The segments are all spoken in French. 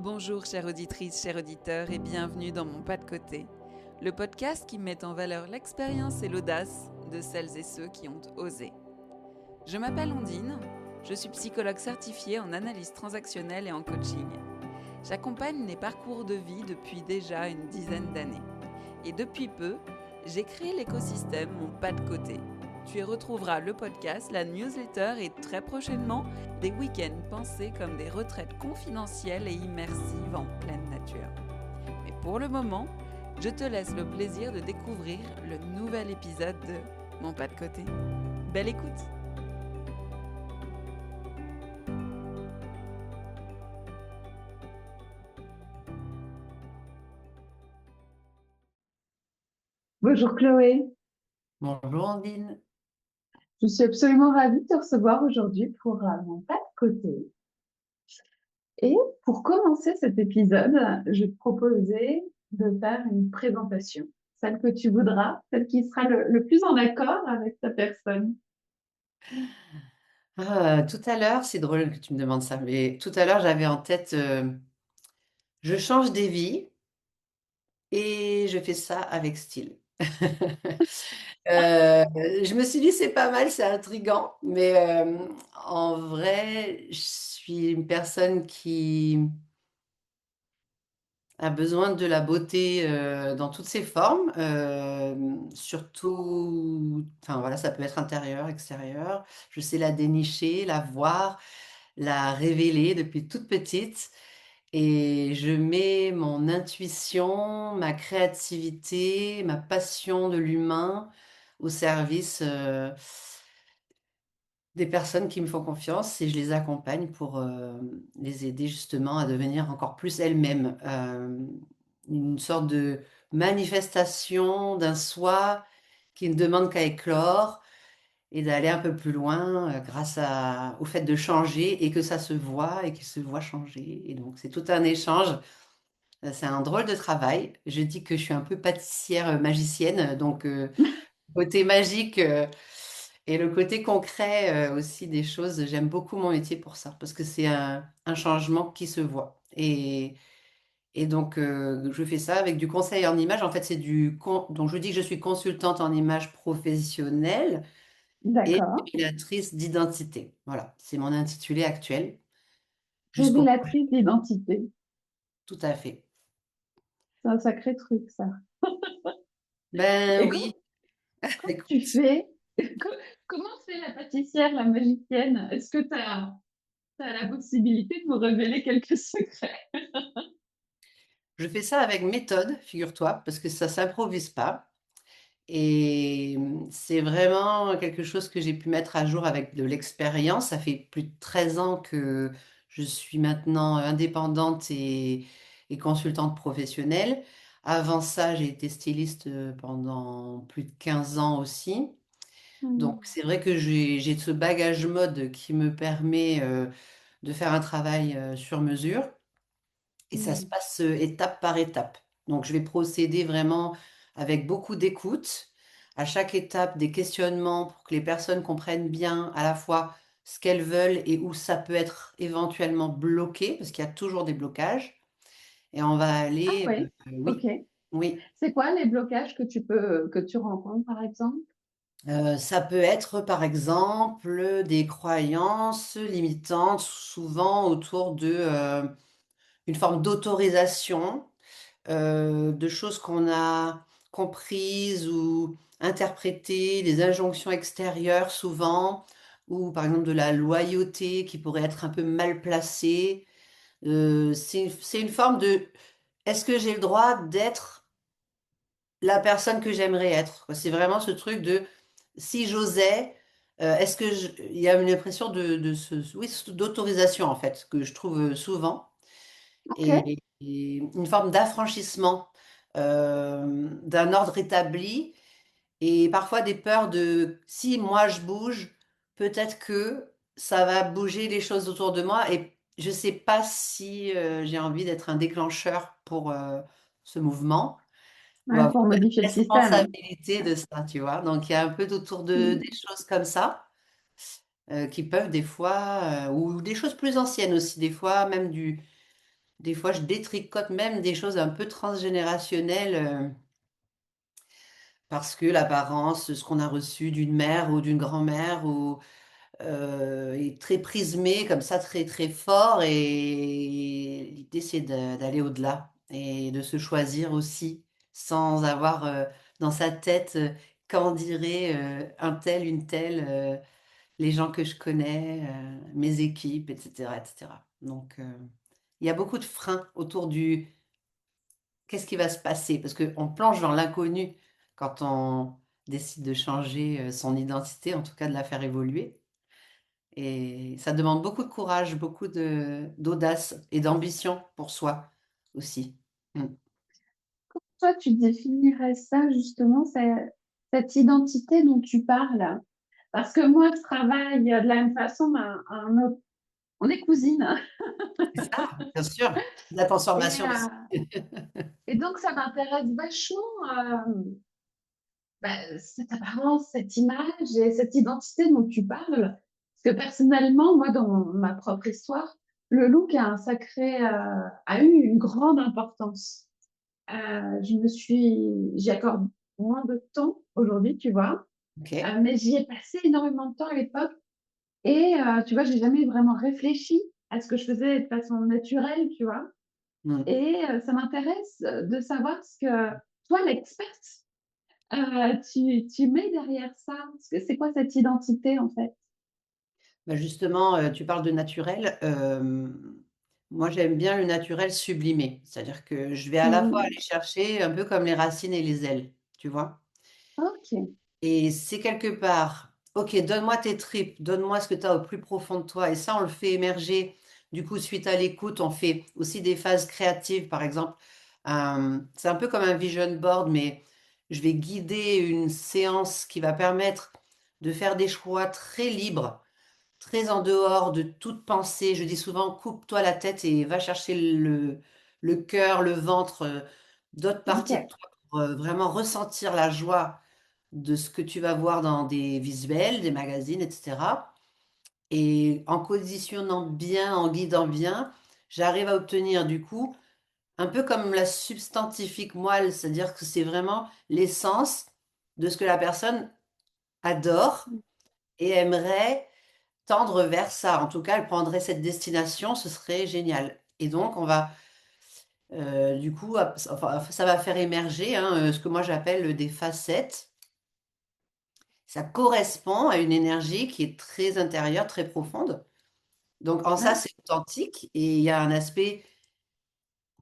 Bonjour chère auditrice, chers auditeurs et bienvenue dans Mon Pas de Côté, le podcast qui met en valeur l'expérience et l'audace de celles et ceux qui ont osé. Je m'appelle Ondine, je suis psychologue certifiée en analyse transactionnelle et en coaching. J'accompagne les parcours de vie depuis déjà une dizaine d'années. Et depuis peu, j'ai créé l'écosystème Mon Pas de Côté. Tu y retrouveras le podcast, la newsletter et très prochainement des week-ends pensés comme des retraites confidentielles et immersives en pleine nature. Mais pour le moment, je te laisse le plaisir de découvrir le nouvel épisode de Mon Pas de Côté. Belle écoute! Bonjour Chloé, Bonjour Andine. je suis absolument ravie de te recevoir aujourd'hui pour mon pas de côté. Et pour commencer cet épisode, je vais te proposer de faire une présentation, celle que tu voudras, celle qui sera le plus en accord avec ta personne. Tout à l'heure, c'est drôle que tu me demandes ça, mais tout à l'heure, j'avais en tête, je change des vies et je fais ça avec style. Je me suis dit, c'est pas mal, c'est intriguant, mais en vrai, je suis une personne qui a besoin de la beauté dans toutes ses formes, surtout, enfin voilà, ça peut être intérieur, extérieur. Je sais la dénicher, la voir, la révéler depuis toute petite. Et je mets mon intuition, ma créativité, ma passion de l'humain au service des personnes qui me font confiance et je les accompagne pour les aider justement à devenir encore plus elles-mêmes. Une sorte de manifestation d'un soi qui ne demande qu'à éclore et d'aller un peu plus loin grâce au fait de changer et que ça se voit et qu'il se voit changer. Et donc c'est tout un échange. C'est un drôle de travail. Je dis que je suis un peu pâtissière magicienne, donc côté magique et le côté concret aussi des choses. J'aime beaucoup mon métier pour ça, parce que c'est un changement qui se voit. Et donc, je fais ça avec du conseil en image. En fait, donc je dis que je suis consultante en image professionnelle et D'accord. révélatrice d'identité. Voilà, c'est mon intitulé actuel. Jusqu'au... Révélatrice d'identité. Tout à fait. C'est un sacré truc, ça. Ben Et oui, comment tu écoute. fais? Co- Comment fait la pâtissière, la magicienne? Est-ce que tu as la possibilité de me révéler quelques secrets? Je fais ça avec méthode, figure-toi, parce que ça s'improvise pas. Et c'est vraiment quelque chose que j'ai pu mettre à jour avec de l'expérience. Ça fait plus de 13 ans que je suis maintenant indépendante et consultante professionnelle. Avant ça, j'ai été styliste pendant plus de 15 ans aussi. Donc Hmm. c'est vrai que j'ai ce bagage mode qui me permet de faire un travail sur mesure. Et ça se Hmm. passe étape par étape. Donc, je vais procéder vraiment avec beaucoup d'écoute. À chaque étape, des questionnements pour que les personnes comprennent bien à la fois ce qu'elles veulent et où ça peut être éventuellement bloqué, parce qu'il y a toujours des blocages. Et on va Ah aller, oui, ok. oui, oui. C'est quoi les blocages que tu rencontres, par exemple? Ça peut être, par exemple, des croyances limitantes, souvent autour une forme d'autorisation de choses qu'on a comprises ou interprétées, des injonctions extérieures souvent, ou par exemple de la loyauté qui pourrait être un peu mal placée. C'est une forme de est-ce que j'ai le droit d'être la personne que j'aimerais être, quoi. C'est vraiment ce truc de si j'osais, il y a une impression oui, d'autorisation en fait, que je trouve souvent Ok. et une forme d'affranchissement d'un ordre établi et parfois des peurs de si moi je bouge, peut-être que ça va bouger les choses autour de moi et je sais pas si j'ai envie d'être un déclencheur pour ce mouvement ou Ouais, avoir pour la modifier le système. responsabilité de ça, tu vois. Donc il y a un peu autour des Hmm. choses comme ça qui peuvent des fois, ou des choses plus anciennes aussi, des fois même Des fois, je détricote même des choses un peu transgénérationnelles parce que l'apparence, ce qu'on a reçu d'une mère ou d'une grand-mère est très prismé, comme ça, très très fort. Et l'idée, c'est d'aller au-delà et de se choisir aussi, sans avoir dans sa tête qu'en dirait un tel, une telle, les gens que je connais, mes équipes, etc., etc. Donc, il y a beaucoup de freins autour du qu'est-ce qui va se passer, parce qu'on plonge dans l'inconnu quand on décide de changer son identité, en tout cas de la faire évoluer. Et ça demande beaucoup de courage, beaucoup d'audace et d'ambition pour soi aussi. Mm. Toi, tu définirais ça justement, cette identité dont tu parles. Parce que moi, je travaille de la même façon, mais on est cousines. C'est ça, bien sûr. La Et, transformation aussi. euh, et donc, ça m'intéresse vachement, cette apparence, cette image et cette identité dont tu parles. Parce que personnellement, moi, dans ma propre histoire, le look a eu une grande importance. J'y accorde moins de temps aujourd'hui, tu vois. Ok. Mais j'y ai passé énormément de temps à l'époque. Et tu vois, j'ai jamais vraiment réfléchi à ce que je faisais de façon naturelle, tu vois. Mm. Et ça m'intéresse de savoir ce que toi, l'experte, tu mets derrière ça. Parce que c'est quoi cette identité, en fait? Bah, justement, tu parles de naturel. Moi, j'aime bien le naturel sublimé. C'est-à-dire que je vais à la fois Hmm. aller chercher un peu comme les racines et les ailes, tu vois. Ok. Et c'est quelque part, ok, donne-moi tes tripes, donne-moi ce que tu as au plus profond de toi. Et ça, on le fait émerger. Du coup, suite à l'écoute, on fait aussi des phases créatives, par exemple. C'est un peu comme un vision board, mais je vais guider une séance qui va permettre de faire des choix très libres, très en dehors de toute pensée. Je dis souvent, coupe-toi la tête et va chercher le cœur, le ventre, d'autres parties de Ok. toi pour vraiment ressentir la joie de ce que tu vas voir dans des visuels, des magazines, etc. Et en positionnant bien, en guidant bien, j'arrive à obtenir du coup un peu comme la substantifique moelle, c'est-à-dire que c'est vraiment l'essence de ce que la personne adore et aimerait tendre vers ça. En tout cas, elle prendrait cette destination, ce serait génial. Et donc, on va, du coup, enfin, ça va faire émerger ce que moi j'appelle des facettes. Ça correspond à une énergie qui est très intérieure, très profonde. Donc, en ça, Ouais. c'est authentique. Et il y a un aspect,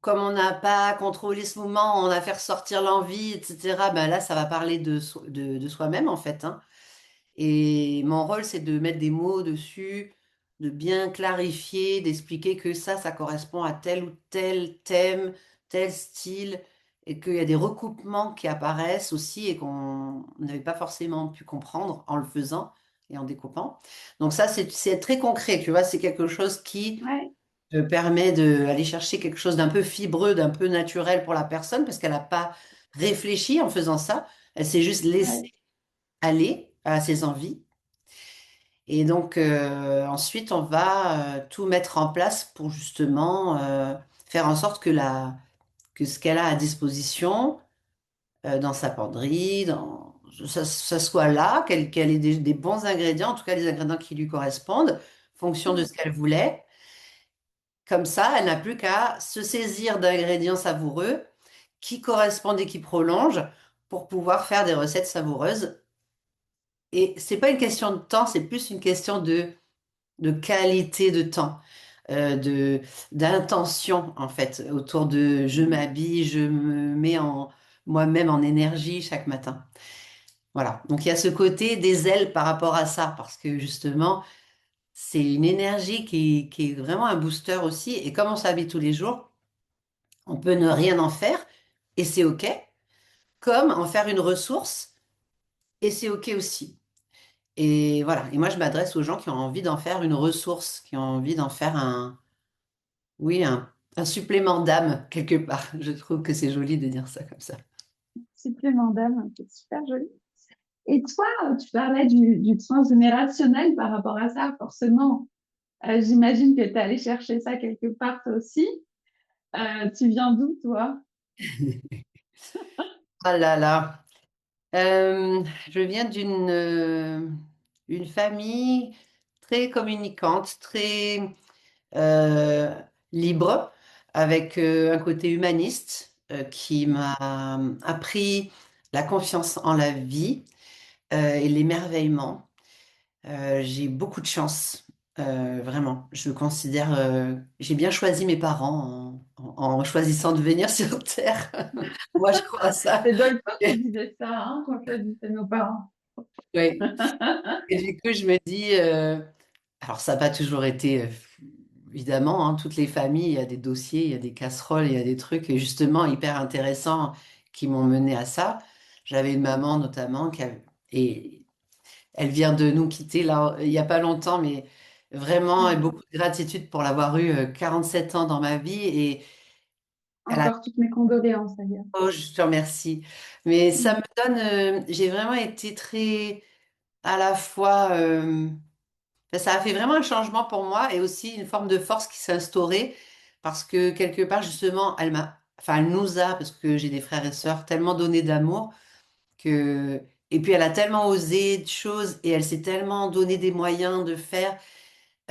comme on n'a pas contrôlé ce moment, on a fait ressortir l'envie, etc. Ben là, ça va parler de soi-même, en fait, hein. Et mon rôle, c'est de mettre des mots dessus, de bien clarifier, d'expliquer que ça correspond à tel ou tel thème, tel style, et qu'il y a des recoupements qui apparaissent aussi et qu'on n'avait pas forcément pu comprendre en le faisant et en découpant. Donc ça, c'est très concret, tu vois, c'est quelque chose qui Ouais. permet d'aller chercher quelque chose d'un peu fibreux, d'un peu naturel pour la personne, parce qu'elle n'a pas réfléchi en faisant ça, elle s'est juste Ouais. laissée aller à ses envies. Et donc, ensuite, on va tout mettre en place pour justement faire en sorte que ce qu'elle a à disposition dans sa penderie, ça soit là, qu'elle ait des bons ingrédients, en tout cas des ingrédients qui lui correspondent, en fonction de ce qu'elle voulait. Comme ça, elle n'a plus qu'à se saisir d'ingrédients savoureux qui correspondent et qui prolongent pour pouvoir faire des recettes savoureuses. Et c'est pas une question de temps, c'est plus une question de qualité de temps, d'intention en fait, autour de je m'habille, je me mets en moi-même en énergie chaque matin. Voilà. Donc il y a ce côté des ailes par rapport à ça, parce que justement, c'est une énergie qui est vraiment un booster aussi. Et comme on s'habille tous les jours, on peut ne rien en faire, et c'est OK, comme en faire une ressource, et c'est OK aussi. Et voilà. Et moi, je m'adresse aux gens qui ont envie d'en faire une ressource, qui ont envie d'en faire oui, un supplément d'âme, quelque part. Je trouve que c'est joli de dire ça comme ça. Supplément d'âme, c'est super joli. Et toi, tu parlais du transgénérationnel par rapport à ça, forcément. J'imagine que tu es allé chercher ça quelque part toi aussi. Tu viens d'où, toi? Ah là là. Je viens une famille très communicante, très euh, libre, avec un côté humaniste qui m'a appris la confiance en la vie et l'émerveillement. J'ai beaucoup de chance, vraiment. Je considère, j'ai bien choisi mes parents en choisissant de venir sur Terre. Moi, je crois à ça. C'est Dolto qui disait ça, hein, quand je disais nos parents. Oui. Et du coup, je me dis, alors ça n'a pas toujours été, évidemment, hein, toutes les familles, il y a des dossiers, il y a des casseroles, il y a des trucs justement hyper intéressants qui m'ont mené à ça. J'avais une maman notamment et elle vient de nous quitter là, il n'y a pas longtemps, mais vraiment beaucoup de gratitude pour l'avoir eu 7 ans dans ma vie et elle a... Encore toutes mes condoléances, d'ailleurs. Oh, je te remercie. Mais ça Mm. me donne, j'ai vraiment été très à la fois... enfin, ça a fait vraiment un changement pour moi et aussi une forme de force qui s'est instaurée parce que quelque part, justement, enfin, elle nous a, parce que j'ai des frères et sœurs, tellement donné d'amour que, et puis elle a tellement osé de choses et elle s'est tellement donné des moyens de faire.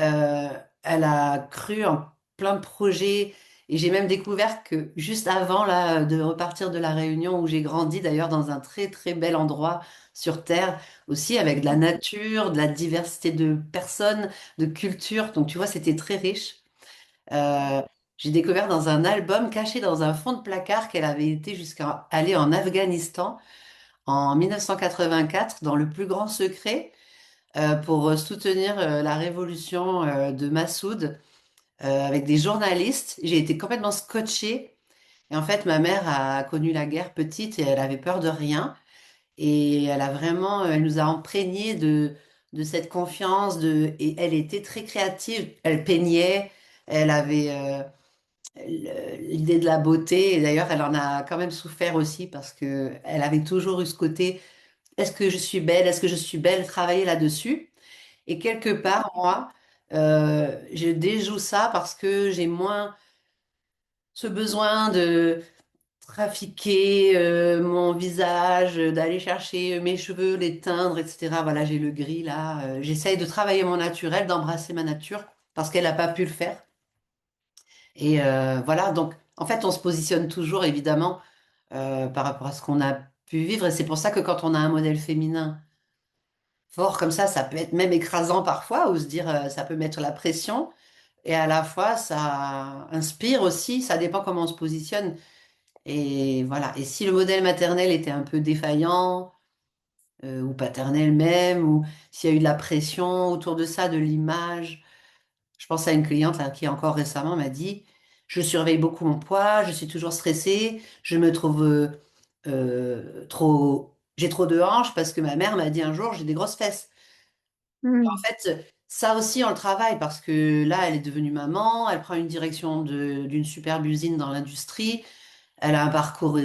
Euh, Elle a cru en plein de projets et j'ai même découvert que juste avant là, de repartir de la Réunion où j'ai grandi, d'ailleurs dans un très très bel endroit sur Terre, aussi avec de la nature, de la diversité de personnes, de cultures. Donc tu vois, c'était très riche. Euh, j'ai découvert dans un album caché dans un fond de placard qu'elle avait été jusqu'à aller en Afghanistan en 1984 dans le plus grand secret pour soutenir la révolution de Massoud avec des journalistes. J'ai été complètement scotchée. Et en fait, ma mère a connu la guerre petite et elle avait peur de rien. Et elle a vraiment, elle nous a imprégnés de cette confiance. Et elle était très créative. Elle peignait, elle avait l'idée de la beauté. Et d'ailleurs, elle en a quand même souffert aussi parce que elle avait toujours eu ce côté, est-ce que je suis belle? Est-ce que je suis belle? Travailler là-dessus. Et quelque part, moi, je déjoue ça parce que j'ai moins ce besoin de trafiquer mon visage, d'aller chercher mes cheveux, les teindre, etc. Voilà, j'ai le gris là. J'essaye de travailler mon naturel, d'embrasser ma nature parce qu'elle n'a pas pu le faire. Et voilà, donc en fait, on se positionne toujours évidemment par rapport à ce qu'on a pu vivre. Et c'est pour ça que quand on a un modèle féminin fort comme ça peut être même écrasant parfois, ou se dire ça peut mettre la pression. Et à la fois, ça inspire aussi, ça dépend comment on se positionne. Et voilà. Et si le modèle maternel était un peu défaillant, ou paternel même, ou s'il y a eu de la pression autour de ça, de l'image, je pense à une cliente là, qui encore récemment m'a dit, je surveille beaucoup mon poids, je suis toujours stressée, je me trouve j'ai trop de hanches parce que ma mère m'a dit un jour, j'ai des grosses fesses. En Mm. fait, ça aussi, on le travaille parce que là, elle est devenue maman, elle prend une direction d'une superbe usine dans l'industrie, elle a un parcours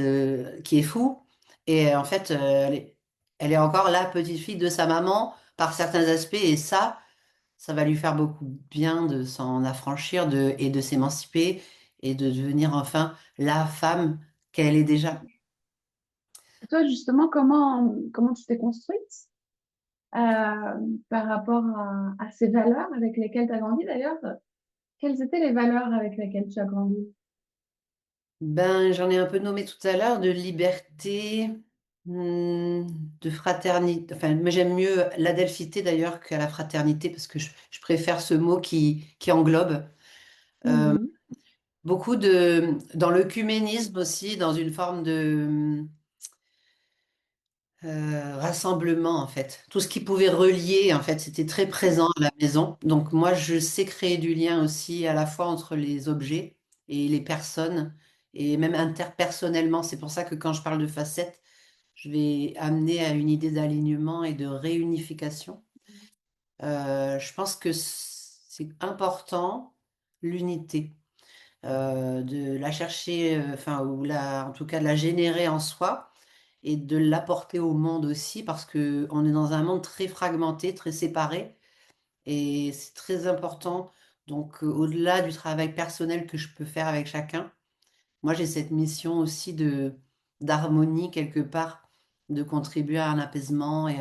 qui est fou. Et en fait, elle est encore la petite fille de sa maman par certains aspects. Et ça va lui faire beaucoup de bien de s'en affranchir et de s'émanciper et de devenir enfin la femme qu'elle est déjà. Toi, justement, comment tu t'es construite par rapport à ces valeurs avec lesquelles tu as grandi d'ailleurs? Quelles étaient les valeurs avec lesquelles tu as grandi? Ben, j'en ai un peu nommé tout à l'heure, de liberté, hmm, de fraternité. Enfin, mais j'aime mieux l'adelphité d'ailleurs qu'à la fraternité parce que je préfère ce mot qui englobe. Euh, Mhm. Beaucoup dans l'œcuménisme aussi, dans une forme de rassemblement en fait. Tout ce qui pouvait relier, en fait, c'était très présent à la maison. Donc moi, je sais créer du lien aussi à la fois entre les objets et les personnes et même interpersonnellement. C'est pour ça que quand je parle de facettes, je vais amener à une idée d'alignement et de réunification. Je pense que c'est important, l'unité, de la chercher, enfin, en tout cas de la générer en soi et de l'apporter au monde aussi, parce que on est dans un monde très fragmenté, très séparé, et c'est très important. Donc, au-delà du travail personnel que je peux faire avec chacun, moi, j'ai cette mission aussi d'harmonie quelque part, de contribuer à un apaisement il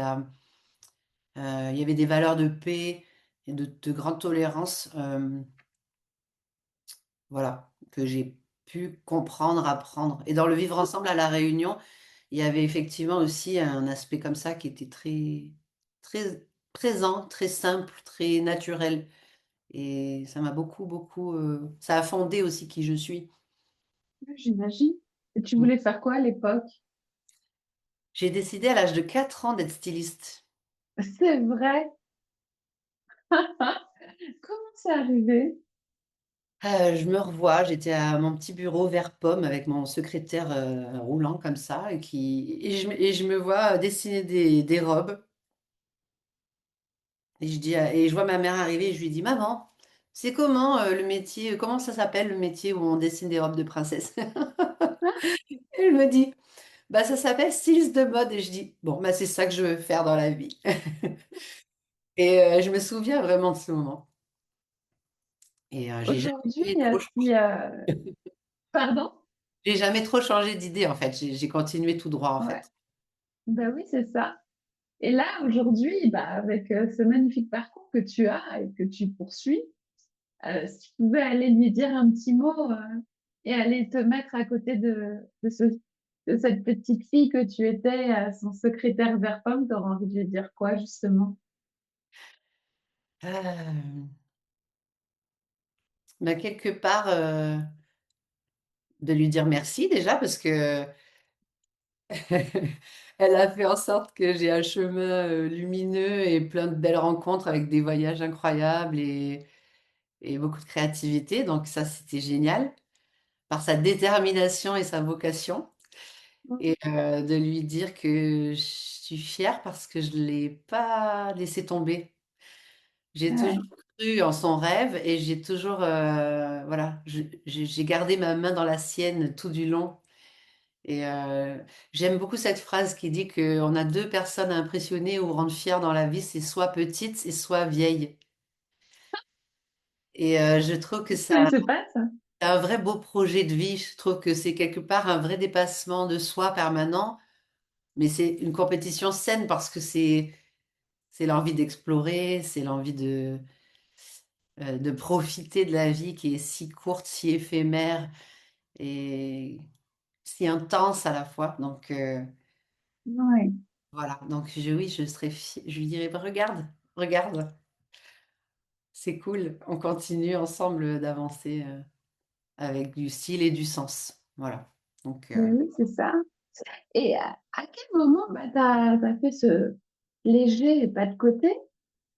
y avait des valeurs de paix et de grande tolérance, voilà, que j'ai pu comprendre, apprendre. Et dans le vivre ensemble à La Réunion, il y avait effectivement aussi un aspect comme ça qui était très, très présent, très simple, très naturel. Et ça m'a beaucoup, beaucoup, ça a fondé aussi qui je suis. J'imagine. Et tu Mm. voulais faire quoi à l'époque? J'ai décidé à l'âge de 4 ans d'être styliste. C'est vrai. Comment c'est arrivé? Je me revois, j'étais à mon petit bureau vert pomme avec mon secrétaire roulant comme ça, et je me vois dessiner des robes. Et je vois ma mère arriver et je lui dis, Maman, c'est comment le métier, comment ça s'appelle le métier où on dessine des robes de princesse? Elle me dit, bah ça s'appelle styliste de mode. Et je dis, bon, bah c'est ça que je veux faire dans la vie. Et je me souviens vraiment de ce moment. Et Aujourd'hui, si... Pardon? j'ai jamais trop changé d'idée en fait. J'ai continué tout droit en Ouais. fait. Ben oui, c'est ça. Et là, aujourd'hui, bah, avec ce magnifique parcours que tu as et que tu poursuis, si tu pouvais aller lui dire un petit mot et aller te mettre à côté de cette petite fille que tu étais, son secrétaire vert pomme, t'aurais envie de lui dire quoi, justement? Euh, bah, quelque part, de lui dire merci déjà parce que elle a fait en sorte que j'ai un chemin lumineux et plein de belles rencontres avec des voyages incroyables et beaucoup de créativité. Donc ça, c'était génial par sa détermination et sa vocation. Et de lui dire que je suis fière parce que je ne l'ai pas laissé tomber. J'ai Ouais. toujours cru en son rêve et j'ai toujours, voilà, j'ai gardé ma main dans la sienne tout du long. Et j'aime beaucoup cette phrase qui dit qu'on a deux personnes à impressionner ou rendre fières dans la vie, c'est soit petite et soit vieille. Et je trouve que Je ça connaissais pas ça. a un vrai beau projet de vie. Je trouve que c'est quelque part un vrai dépassement de soi permanent, mais c'est une compétition saine parce que c'est l'envie d'explorer, c'est l'envie de profiter de la vie qui est si courte, si éphémère et si intense à la fois. Donc Ouais. voilà, donc oui, je lui dirais, bah, regarde, regarde, c'est cool, on continue ensemble d'avancer avec du style et du sens. Voilà. Donc, Mais oui, c'est ça. Et à quel moment bah, tu as fait ce léger pas de côté,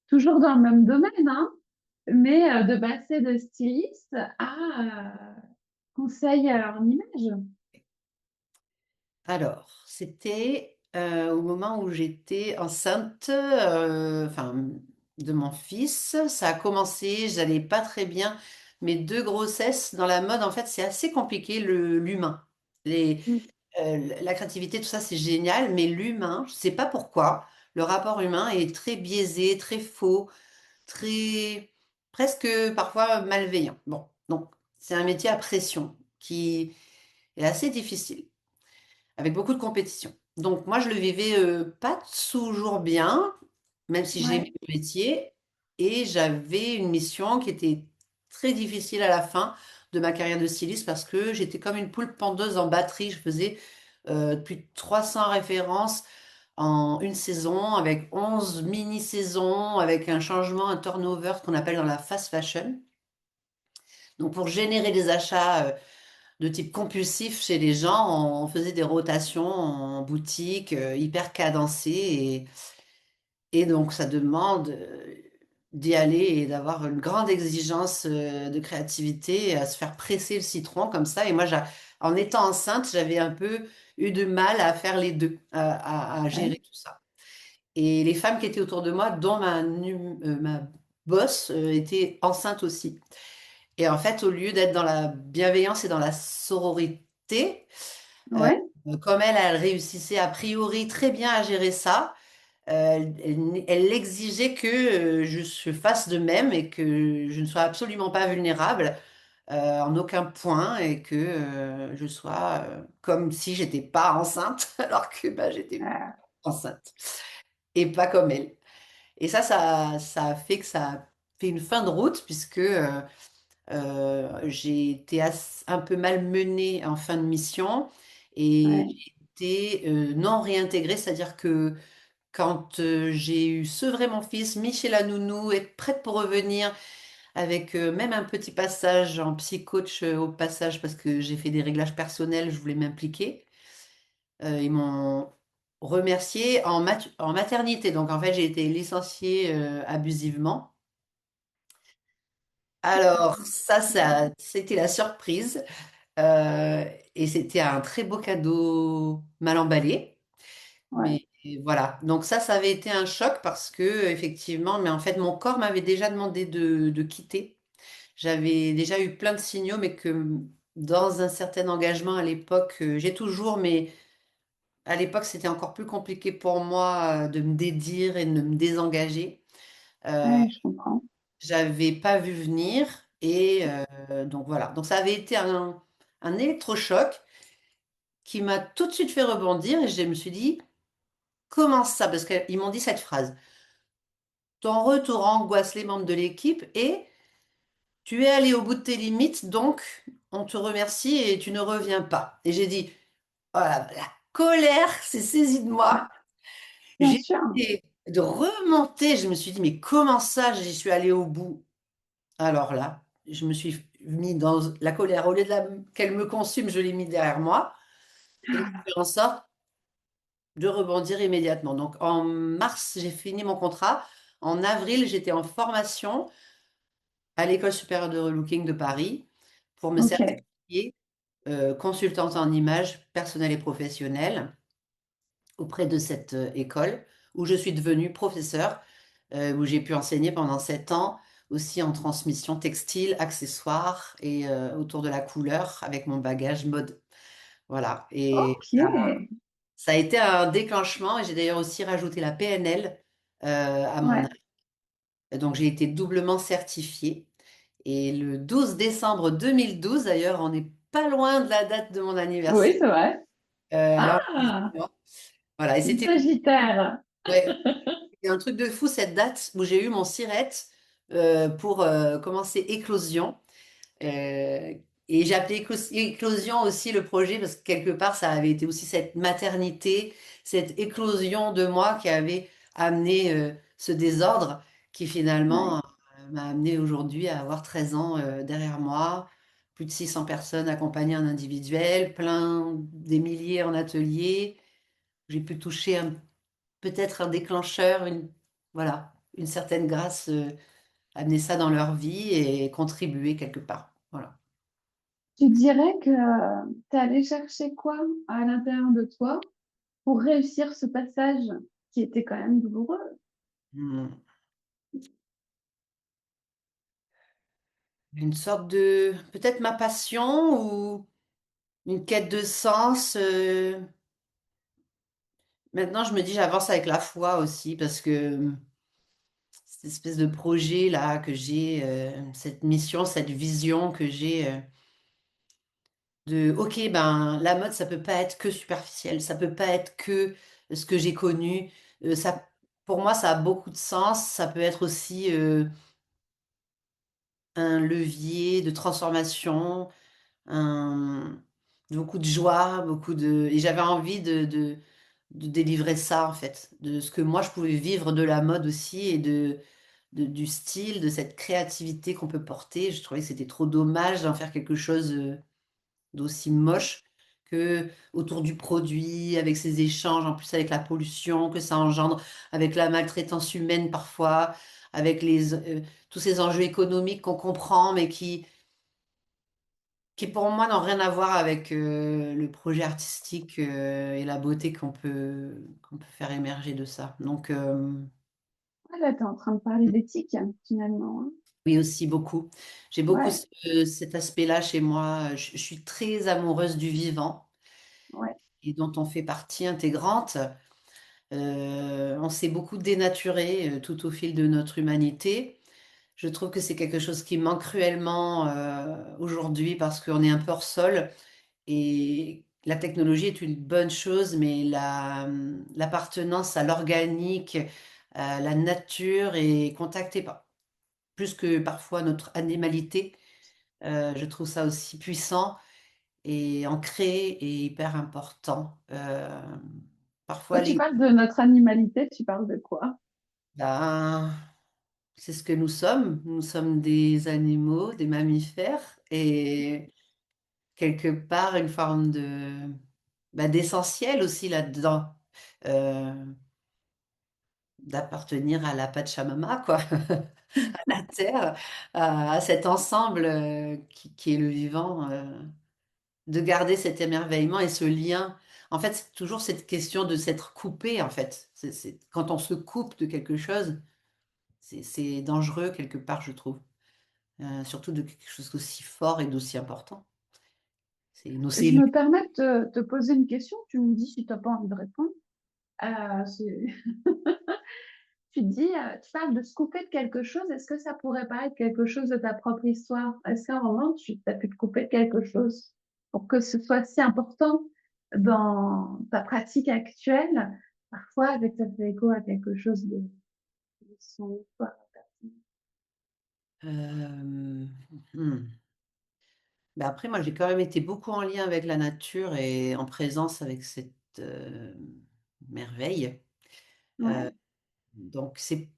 toujours dans le même domaine, hein, mais de passer de styliste à conseil en image? alors, c'était au moment où j'étais enceinte, enfin, de mon fils. Ça a commencé, j'allais pas très bien. Mes deux grossesses dans la mode, en fait, c'est assez compliqué, l'humain. Mm. La créativité, tout ça, c'est génial, mais l'humain, je sais pas pourquoi, le rapport humain est très biaisé, très faux, très presque parfois malveillant. Bon, donc c'est un métier à pression qui est assez difficile, avec beaucoup de compétition. Donc moi, je le vivais pas toujours bien, même si j'aimais Ouais. le métier, et j'avais une mission qui était très difficile à la fin de ma carrière de styliste parce que j'étais comme une poule pendeuse en batterie. Je faisais plus de 300 références en une saison, avec 11 mini-saisons, avec un changement, un turnover qu'on appelle dans la fast fashion. Donc pour générer des achats de type compulsif chez les gens, on faisait des rotations en boutique hyper cadencées et donc ça demande d'y aller et d'avoir une grande exigence de créativité, à se faire presser le citron comme ça. Et moi, en étant enceinte, j'avais un peu eu de mal à faire les deux, à Ouais. gérer tout ça. Et les femmes qui étaient autour de moi, dont ma boss, était enceinte aussi. Et en fait, au lieu d'être dans la bienveillance et dans la sororité, euh, Ouais. comme elle réussissait a priori très bien à gérer ça, elle exigeait que je fasse de même et que je ne sois absolument pas vulnérable en aucun point et que je sois comme si j'étais pas enceinte, alors que bah, j'étais euh, enceinte et pas comme elle. Et ça a fait que ça a fait une fin de route puisque j'ai été un peu malmenée en fin de mission et ouais, j'ai été non réintégrée, c'est-à-dire que quand j'ai eu sevré mon fils, mis chez la nounou, être prête pour revenir avec même un petit passage en psy-coach au passage parce que j'ai fait des réglages personnels, je voulais m'impliquer. Ils m'ont remercié en maternité. Donc en fait, j'ai été licenciée abusivement. Alors c'était la surprise. Euh, et c'était un très beau cadeau mal emballé. ouais, Mais voilà, donc ça avait été un choc parce que effectivement, mais en fait, mon corps m'avait déjà demandé de quitter. J'avais déjà eu plein de signaux, mais que dans un certain engagement à l'époque, j'ai toujours, mais à l'époque, c'était encore plus compliqué pour moi de me dédire et de me désengager. Euh, ouais, je comprends. J'avais pas vu venir et donc voilà. Donc ça avait été un électrochoc qui m'a tout de suite fait rebondir et je me suis dit, comment ça? Parce qu'ils m'ont dit cette phrase. Ton retour angoisse les membres de l'équipe et tu es allé au bout de tes limites, donc on te remercie et tu ne reviens pas. Et j'ai dit, voilà, la colère s'est saisie de moi. Bien J'ai sûr. essayé de remonter. Je me suis dit, mais comment ça, j'y suis allée au bout? Alors là, je me suis mis dans la colère. Au lieu qu'elle me consume, je l'ai mis derrière moi et j'ai fait en sorte de rebondir immédiatement. Donc en mars, j'ai fini mon contrat. En avril, j'étais en formation à l'École supérieure de relooking de Paris pour me Ok, certifier consultante en images personnelles et professionnelles auprès de cette école où je suis devenue professeure, où j'ai pu enseigner pendant 7 ans aussi en transmission textile, accessoires et autour de la couleur avec mon bagage mode. Voilà. Et ok, ça a été un déclenchement et j'ai d'ailleurs aussi rajouté la PNL à mon ouais. âge. Donc j'ai été doublement certifiée. Et le 12 décembre 2012, d'ailleurs, on n'est pas loin de la date de mon Oui, anniversaire. c'est vrai. Là, Ah, voilà, et une c'était Sagittaire. ouais, c'était un truc de fou cette date où j'ai eu mon SIRET pour commencer Éclosion. Euh, et j'ai appelé Éclosion aussi le projet parce que quelque part, ça avait été aussi cette maternité, cette éclosion de moi qui avait amené ce désordre qui finalement Ouais. m'a amené aujourd'hui à avoir 13 ans derrière moi, plus de 600 personnes accompagnées en individuel, plein des milliers en atelier. J'ai pu toucher peut-être un déclencheur, voilà, une certaine grâce, amener ça dans leur vie et contribuer quelque part. Voilà. Tu dirais que tu es allé chercher quoi à l'intérieur de toi pour réussir ce passage qui était quand même douloureux? Hmm. Une sorte de, peut-être ma passion ou une quête de sens. Maintenant, je me dis, j'avance avec la foi aussi parce que cette espèce de projet là que j'ai, cette mission, cette vision que j'ai de, ok, ben la mode, ça peut pas être que superficiel, ça peut pas être que ce que j'ai connu. Ça, pour moi, ça a beaucoup de sens. Ça peut être aussi un levier de transformation, un- beaucoup de joie, beaucoup de... Et j'avais envie de délivrer ça, en fait, de ce que moi, je pouvais vivre de la mode aussi et du style, de cette créativité qu'on peut porter. Je trouvais que c'était trop dommage d'en faire quelque chose d'aussi moche que autour du produit, avec ces échanges, en plus avec la pollution que ça engendre, avec la maltraitance humaine parfois, avec tous ces enjeux économiques qu'on comprend, mais qui pour moi n'ont rien à voir avec le projet artistique et la beauté qu'on peut faire émerger de ça. Donc Ah, là, tu es en train de parler d'éthique, finalement, hein. oui aussi beaucoup. J'ai beaucoup Ouais, cet aspect-là chez moi. Je suis très amoureuse du vivant ouais, et dont on fait partie intégrante. On s'est beaucoup dénaturé tout au fil de notre humanité. Je trouve que c'est quelque chose qui manque cruellement aujourd'hui parce qu'on est un peu hors sol et la technologie est une bonne chose, mais l'appartenance à l'organique, à la nature est contactée plus que parfois notre animalité. Je trouve ça aussi puissant et ancré et hyper important. Quand Parfois, tu parles de notre animalité, tu parles de quoi? ben, c'est ce que nous sommes. Nous sommes des animaux, des mammifères, et quelque part une forme d'essentiel aussi là-dedans. Euh, D'appartenir à la Pachamama, quoi, à la terre, à cet ensemble qui est le vivant, de garder cet émerveillement et ce lien. En fait, c'est toujours cette question de s'être coupé, en fait. Quand on se coupe de quelque chose, c'est dangereux quelque part, je trouve. Surtout de quelque chose d'aussi fort et d'aussi important. C'est nos Je cellules. me permets de te poser une question. Tu me dis si tu n'as pas envie de répondre. C'est- Tu dis, tu parles de se couper de quelque chose. Est-ce que ça pourrait paraître quelque chose de ta propre histoire? Est-ce qu'à un moment, tu as pu te couper de quelque chose pour que ce soit si important dans ta pratique actuelle? Parfois, avec ça fait écho à quelque chose de son histoire. Euh, hmm. Ben après, moi, j'ai quand même été beaucoup en lien avec la nature et en présence avec cette merveille. Euh, Ouais, donc, c'est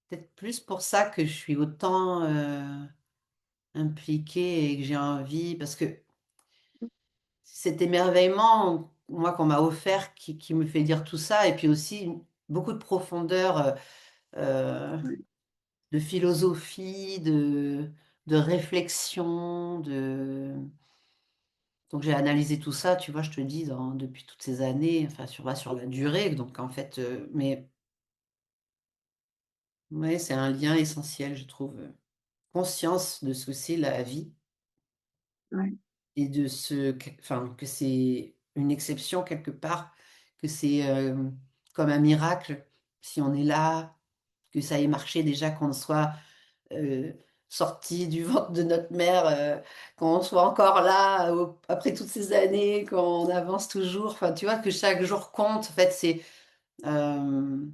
peut-être plus pour ça que je suis autant impliquée et que j'ai envie, parce que cet émerveillement, moi, qu'on m'a offert, qui me fait dire tout ça, et puis aussi beaucoup de profondeur, euh, ouais. de philosophie, de réflexion, Donc j'ai analysé tout ça, tu vois, je te dis, depuis toutes ces années, enfin sur la durée. Donc en fait, mais ouais, c'est un lien essentiel, je trouve. Conscience de ce que c'est la vie Ouais. et enfin, que c'est une exception quelque part, que c'est comme un miracle si on est là, que ça ait marché déjà, qu'on soit euh, sorti du ventre de notre mère, qu'on soit encore là après toutes ces années, qu'on avance toujours. Enfin, tu vois, que chaque jour compte. En fait, euh,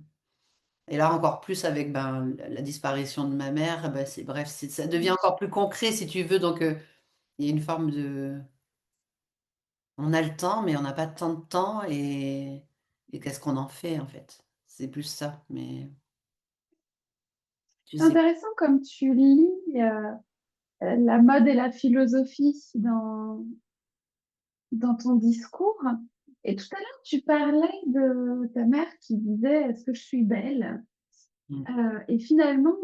et là encore plus avec ben, la disparition de ma mère. Ben, bref, ça devient encore plus concret si tu veux. Donc, il y a une forme de. On a le temps, mais on n'a pas tant de temps. Et qu'est-ce qu'on en fait, en fait? C'est plus ça. Mais tu C'est sais. intéressant comme tu lis la mode et la philosophie dans ton discours. Et tout à l'heure, tu parlais de ta mère qui disait est-ce que je suis belle? Mm. Et finalement,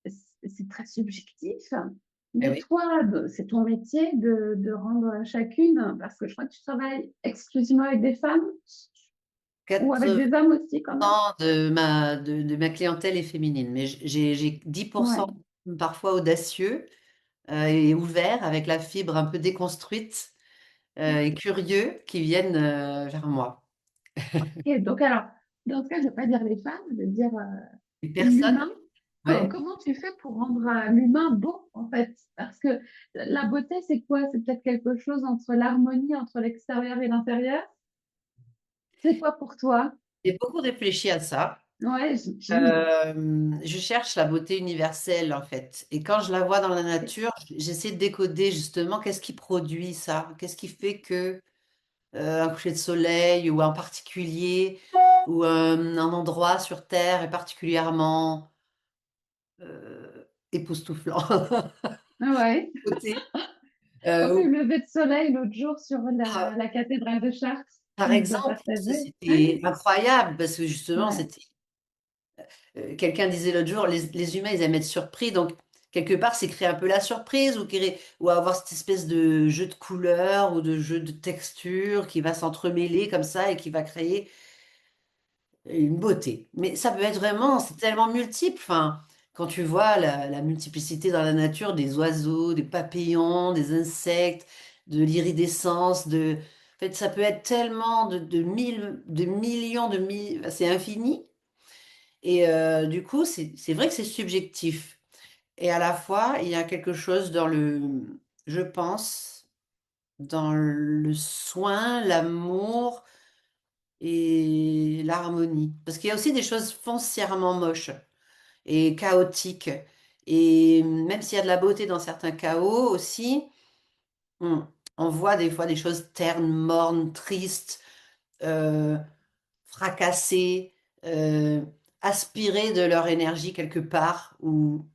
c'est très subjectif. Eh Mais oui. toi, c'est ton métier de rendre chacune, parce que je crois que tu travailles exclusivement avec des femmes ou avec des hommes aussi quand même. De ma clientèle est féminine, mais j'ai 10% Ouais. parfois audacieux et ouverts avec la fibre un peu déconstruite et curieux qui viennent vers moi. Et donc alors, dans ce cas, je ne vais pas dire les femmes, je vais dire Les personnes, l'humain. ouais. Comment tu fais pour rendre l'humain beau, en fait? Parce que la beauté, c'est quoi? C'est peut-être quelque chose entre l'harmonie entre l'extérieur et l'intérieur. C'est quoi pour toi? J'ai beaucoup réfléchi à ça. Ouais, j'imagine. Je cherche la beauté universelle en fait. Et quand je la vois dans la nature, j'essaie de décoder justement qu'est-ce qui produit ça, qu'est-ce qui fait que un coucher de soleil ou en particulier, ou un endroit sur Terre est particulièrement époustouflant. Ouais. Côté, On fait euh, le lever de soleil l'autre jour sur par, la cathédrale de Chartres. par Tu nous as exemple, partagé. c'était incroyable parce que justement, Ouais. quelqu'un disait l'autre jour, les humains, ils aiment être surpris, donc quelque part, c'est créer un peu la surprise ou avoir cette espèce de jeu de couleurs ou de jeu de textures qui va s'entremêler comme ça et qui va créer une beauté. Mais ça peut être vraiment, c'est tellement multiple. Enfin, quand tu vois la multiplicité dans la nature des oiseaux, des papillons, des insectes, de l'iridescence, en fait, ça peut être tellement de millions de mille, c'est infini. Et du coup, c'est vrai que c'est subjectif. Et à la fois, il y a quelque chose je pense, dans le soin, l'amour et l'harmonie. Parce qu'il y a aussi des choses foncièrement moches et chaotiques. Et même s'il y a de la beauté dans certains chaos aussi, on, on voit des fois des choses ternes, mornes, tristes, euh, fracassées, euh, aspirées de leur énergie quelque part, ou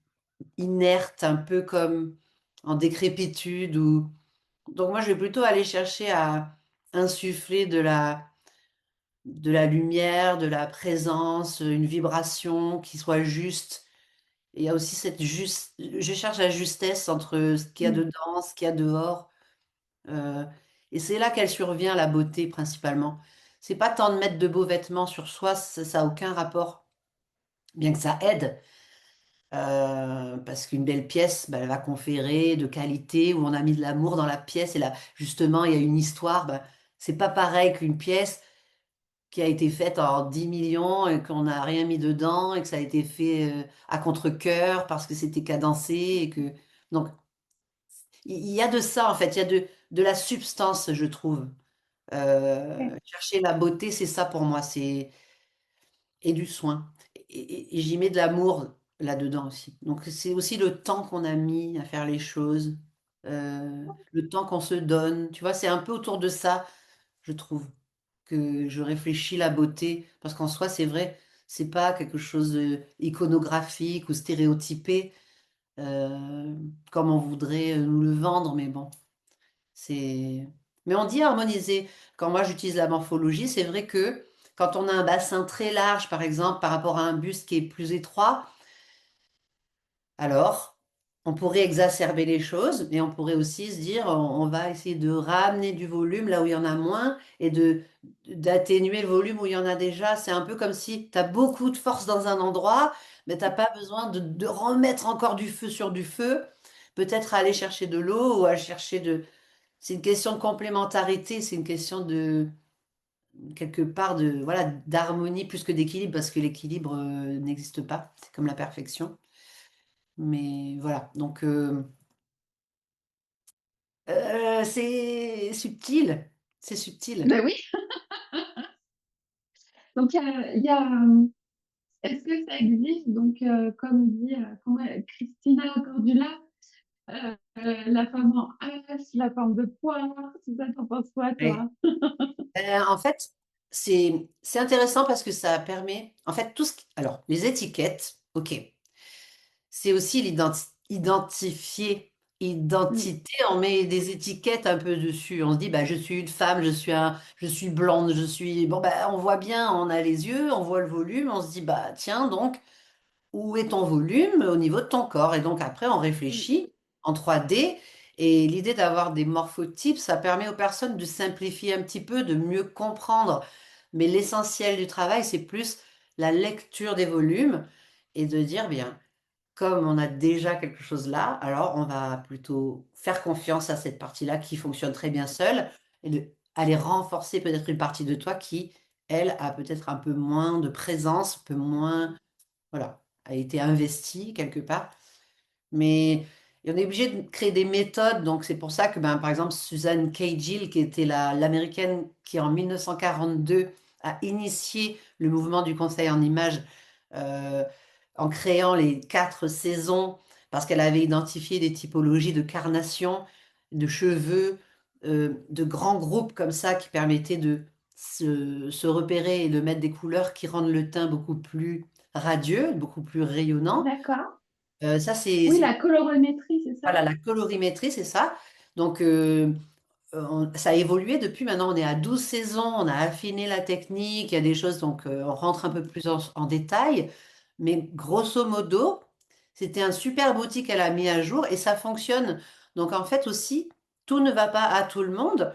inertes, un peu comme en décrépitude. Donc moi, je vais plutôt aller chercher à insuffler de la lumière, de la présence, une vibration qui soit juste. Et il y a aussi je cherche la justesse entre ce qu'il y a Mm. dedans, ce qu'il y a dehors. Euh, et c'est là qu'elle survient, la beauté principalement. C'est pas tant de mettre de beaux vêtements sur soi, ça a aucun rapport, bien que ça aide. Parce qu'une belle pièce, bah, elle va conférer de qualité, où on a mis de l'amour dans la pièce, et là, justement, il y a une histoire. Bah, c'est pas pareil qu'une pièce qui a été faite en 10 millions et qu'on n'a rien mis dedans et que ça a été fait à contre-cœur parce que c'était cadencé et que... Donc, il y a de ça, en fait. Il y a de la substance, je trouve. Ok. Chercher la beauté, c'est ça pour moi. Et du soin. Et j'y mets de l'amour là-dedans aussi. Donc c'est aussi le temps qu'on a mis à faire les choses, le temps qu'on se donne. Tu vois, c'est un peu autour de ça, je trouve, que je réfléchis la beauté. Parce qu'en soi, c'est vrai, c'est pas quelque chose d'iconographique ou stéréotypé, euh, comme on voudrait nous le vendre, mais bon. C'est... Mais on dit harmoniser. Quand moi j'utilise la morphologie, c'est vrai que quand on a un bassin très large, par exemple, par rapport à un buste qui est plus étroit, alors on pourrait exacerber les choses, mais on pourrait aussi se dire, on va essayer de ramener du volume là où il y en a moins et d'atténuer le volume où il y en a déjà. C'est un peu comme si tu as beaucoup de force dans un endroit, mais tu n'as pas besoin de remettre encore du feu sur du feu. Peut-être aller chercher de l'eau ou à chercher de c'est une question de complémentarité, c'est une question quelque part voilà, d'harmonie plus que d'équilibre, parce que l'équilibre n'existe pas, c'est comme la perfection. Mais voilà, donc c'est subtil, c'est subtil. Ben oui. Donc, est-ce que ça existe, donc, comme dit Christina Cordula, la femme en H, la forme de poire, tout ça, t'en penses quoi, Ouais. toi? En fait, c'est intéressant parce que ça permet, en fait, alors, les étiquettes, ok. C'est aussi identifier, Mm, identité. On met des étiquettes un peu dessus. On se dit, bah, je suis une femme, je suis blonde, je suis. Bon, bah, on voit bien, on a les yeux, on voit le volume. On se dit, bah, tiens, donc, où est ton volume au niveau de ton corps? Et donc, après, on mm, réfléchit en 3D. Et l'idée d'avoir des morphotypes, ça permet aux personnes de simplifier un petit peu, de mieux comprendre. Mais l'essentiel du travail, c'est plus la lecture des volumes et de dire, bien comme on a déjà quelque chose là, alors on va plutôt faire confiance à cette partie-là qui fonctionne très bien seule et aller renforcer peut-être une partie de toi qui, elle, a peut-être un peu moins de présence, un peu moins, voilà, a été investie quelque part. Mais on est obligé de créer des méthodes. Donc, c'est pour ça que, ben, par exemple, Suzanne Cagill, qui était l'américaine qui, en 1942, a initié le mouvement du conseil en images euh, en créant les 4 saisons, parce qu'elle avait identifié des typologies de carnation, de cheveux, de grands groupes comme ça qui permettaient de se repérer et de mettre des couleurs qui rendent le teint beaucoup plus radieux, beaucoup plus rayonnant. d'accord. Ça, Oui, la colorimétrie, c'est ça? voilà, la colorimétrie, c'est ça. Donc, ça a évolué depuis. Maintenant, on est à 12 saisons, on a affiné la technique, il y a des choses, donc on rentre un peu plus en détail. Mais grosso modo, c'était un super outil qu'elle a mis à jour et ça fonctionne. Donc, en fait, aussi, tout ne va pas à tout le monde.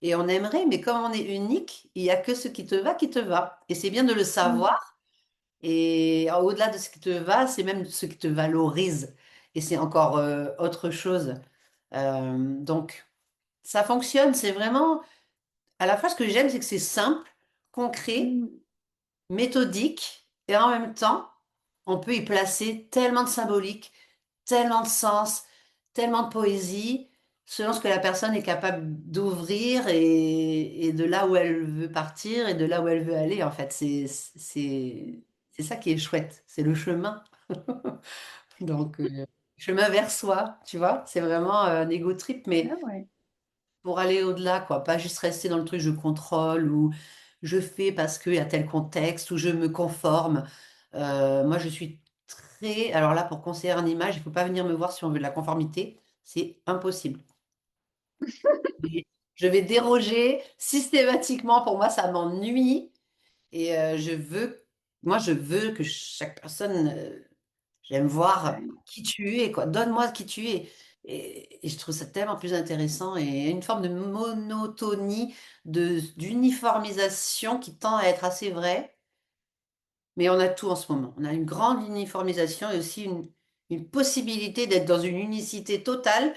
Et on aimerait, mais comme on est unique, il n'y a que ce qui te va qui te va. Et c'est bien de le Mm, savoir et au-delà de ce qui te va, c'est même ce qui te valorise. Et c'est encore autre chose. Donc, ça fonctionne. C'est vraiment, à la fois, ce que j'aime, c'est que c'est simple, concret, mm, méthodique Et en même temps, on peut y placer tellement de symbolique, tellement de sens, tellement de poésie, selon ce que la personne est capable d'ouvrir et de là où elle veut partir et de là où elle veut aller. En fait, c'est ça qui est chouette, c'est le chemin. Donc, chemin vers soi, tu vois, c'est vraiment un ego trip, mais Ah ouais. pour aller au-delà, quoi. Pas juste rester dans le truc je contrôle ou je fais parce qu'il y a tel contexte ou je me conforme. Moi, je suis très... Alors là, pour conseiller en image, il ne faut pas venir me voir si on veut de la conformité. C'est impossible. Et je vais déroger systématiquement. Pour moi, ça m'ennuie. Et moi, je veux que chaque personne, j'aime voir Ouais. qui tu es, quoi. Donne-moi qui tu es. Et je trouve ça tellement plus intéressant et une forme de monotonie, d'uniformisation qui tend à être assez vraie. Mais on a tout en ce moment. On a une grande uniformisation et aussi une possibilité d'être dans une unicité totale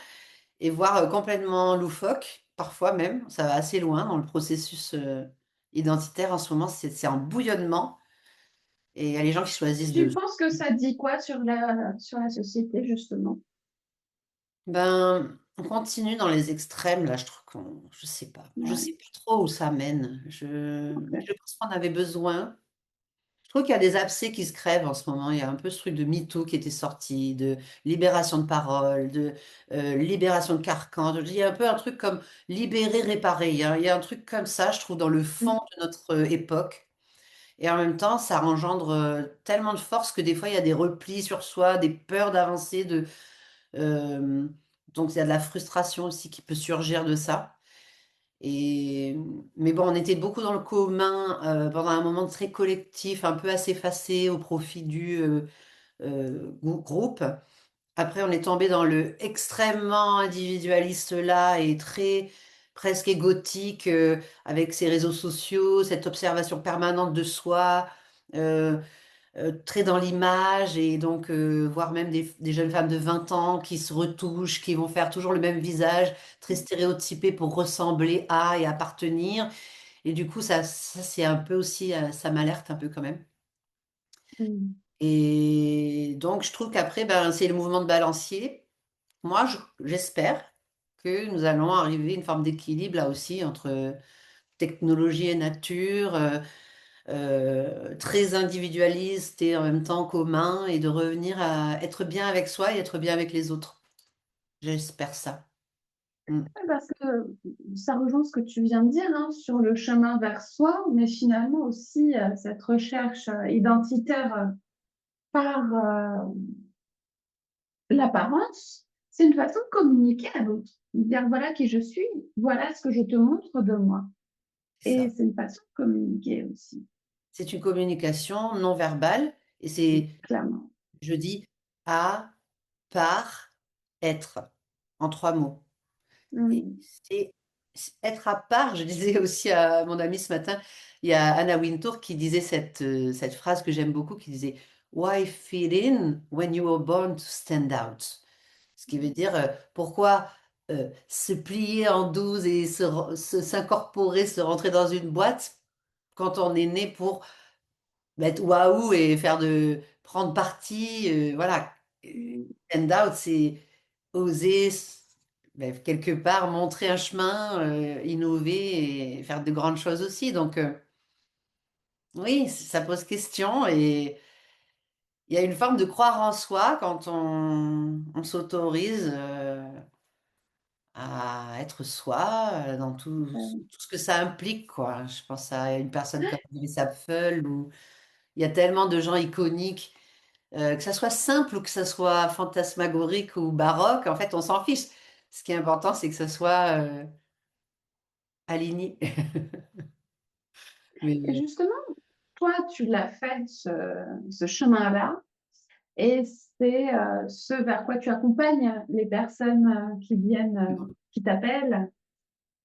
et voire complètement loufoque, parfois même. Ça va assez loin dans le processus identitaire en ce moment. C'est un bouillonnement et il y a les gens qui choisissent Tu de... penses que ça dit quoi sur la société, justement? Ben, on continue dans les extrêmes, là, je trouve je sais pas. Je sais Ouais, pas trop où ça mène. ok. Je pense qu'on avait besoin. Je trouve qu'il y a des abcès qui se crèvent en ce moment. Il y a un peu ce truc de MeToo qui était sorti, de libération de parole, de libération de carcan. Il y a un peu un truc comme libérer, réparer. Il y a un truc comme ça, je trouve, dans le fond de notre époque. Et en même temps, ça engendre tellement de force que des fois, il y a des replis sur soi, des peurs d'avancer, euh, donc il y a de la frustration aussi qui peut surgir de ça. Et, mais bon, on était beaucoup dans le commun pendant un moment très collectif, un peu assez effacé au profit du groupe. Après, on est tombé dans le extrêmement individualiste là et très presque égotique avec ses réseaux sociaux, cette observation permanente de soi. euh, Très dans l'image et donc voir même des jeunes femmes de 20 ans qui se retouchent, qui vont faire toujours le même visage, très stéréotypé pour ressembler à et appartenir. Et du coup, ça c'est un peu aussi, ça m'alerte un peu quand même. Mm. Et donc, je trouve qu'après, ben, c'est le mouvement de balancier. Moi, j'espère que nous allons arriver à une forme d'équilibre là aussi entre technologie et nature. Très individualiste et en même temps commun, et de revenir à être bien avec soi et être bien avec les autres. J'espère ça. Mm. Ouais, parce que ça rejoint ce que tu viens de dire, hein, sur le chemin vers soi, mais finalement aussi cette recherche identitaire par l'apparence, c'est une façon de communiquer à l'autre. Dire voilà qui je suis, voilà ce que je te montre de moi. C'est Et ça. c'est une façon de communiquer aussi, C'est une communication non verbale et c'est, clairement. je dis, à, par, être, en trois mots. Et Mm. c'est être à part, je disais aussi à mon ami ce matin, il y a Anna Wintour qui disait cette phrase que j'aime beaucoup, qui disait Why fit in when you were born to stand out? Ce qui veut dire pourquoi se plier en 12 et s'incorporer, se rentrer dans une boîte quand on est né pour mettre waouh et prendre parti, voilà. Stand out, c'est oser quelque part montrer un chemin, innover et faire de grandes choses aussi. Donc oui, ça pose question et il y a une forme de croire en soi quand on s'autorise à être soi dans tout ce que ça implique, quoi. Je pense à une personne comme Melissa Pfeul où il y a tellement de gens iconiques, que ça soit simple ou que ça soit fantasmagorique ou baroque, en fait, on s'en fiche. Ce qui est important, c'est que ça soit aligné. Mais, Et justement, toi, tu l'as fait, ce chemin-là, et c'est ce vers quoi tu accompagnes les personnes qui viennent, qui t'appellent.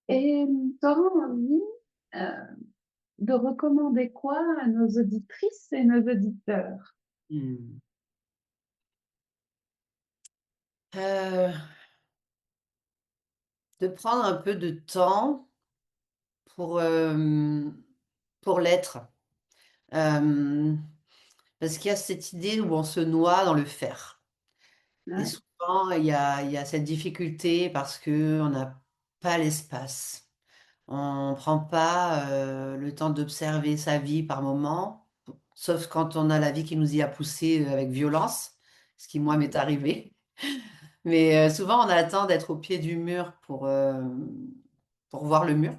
Et tu auras envie euh, de recommander quoi à nos auditrices et nos auditeurs? hmm. Euh, de prendre un peu de temps pour, euh, pour l'être. Euh, parce qu'il y a cette idée où on se noie dans le faire. Et Ouais. souvent, il y a cette difficulté parce que on n'a pas l'espace. On ne prend pas le temps d'observer sa vie par moment, sauf quand on a la vie qui nous y a poussé avec violence, ce qui moi m'est arrivé. Mais souvent, on attend d'être au pied du mur pour voir le mur.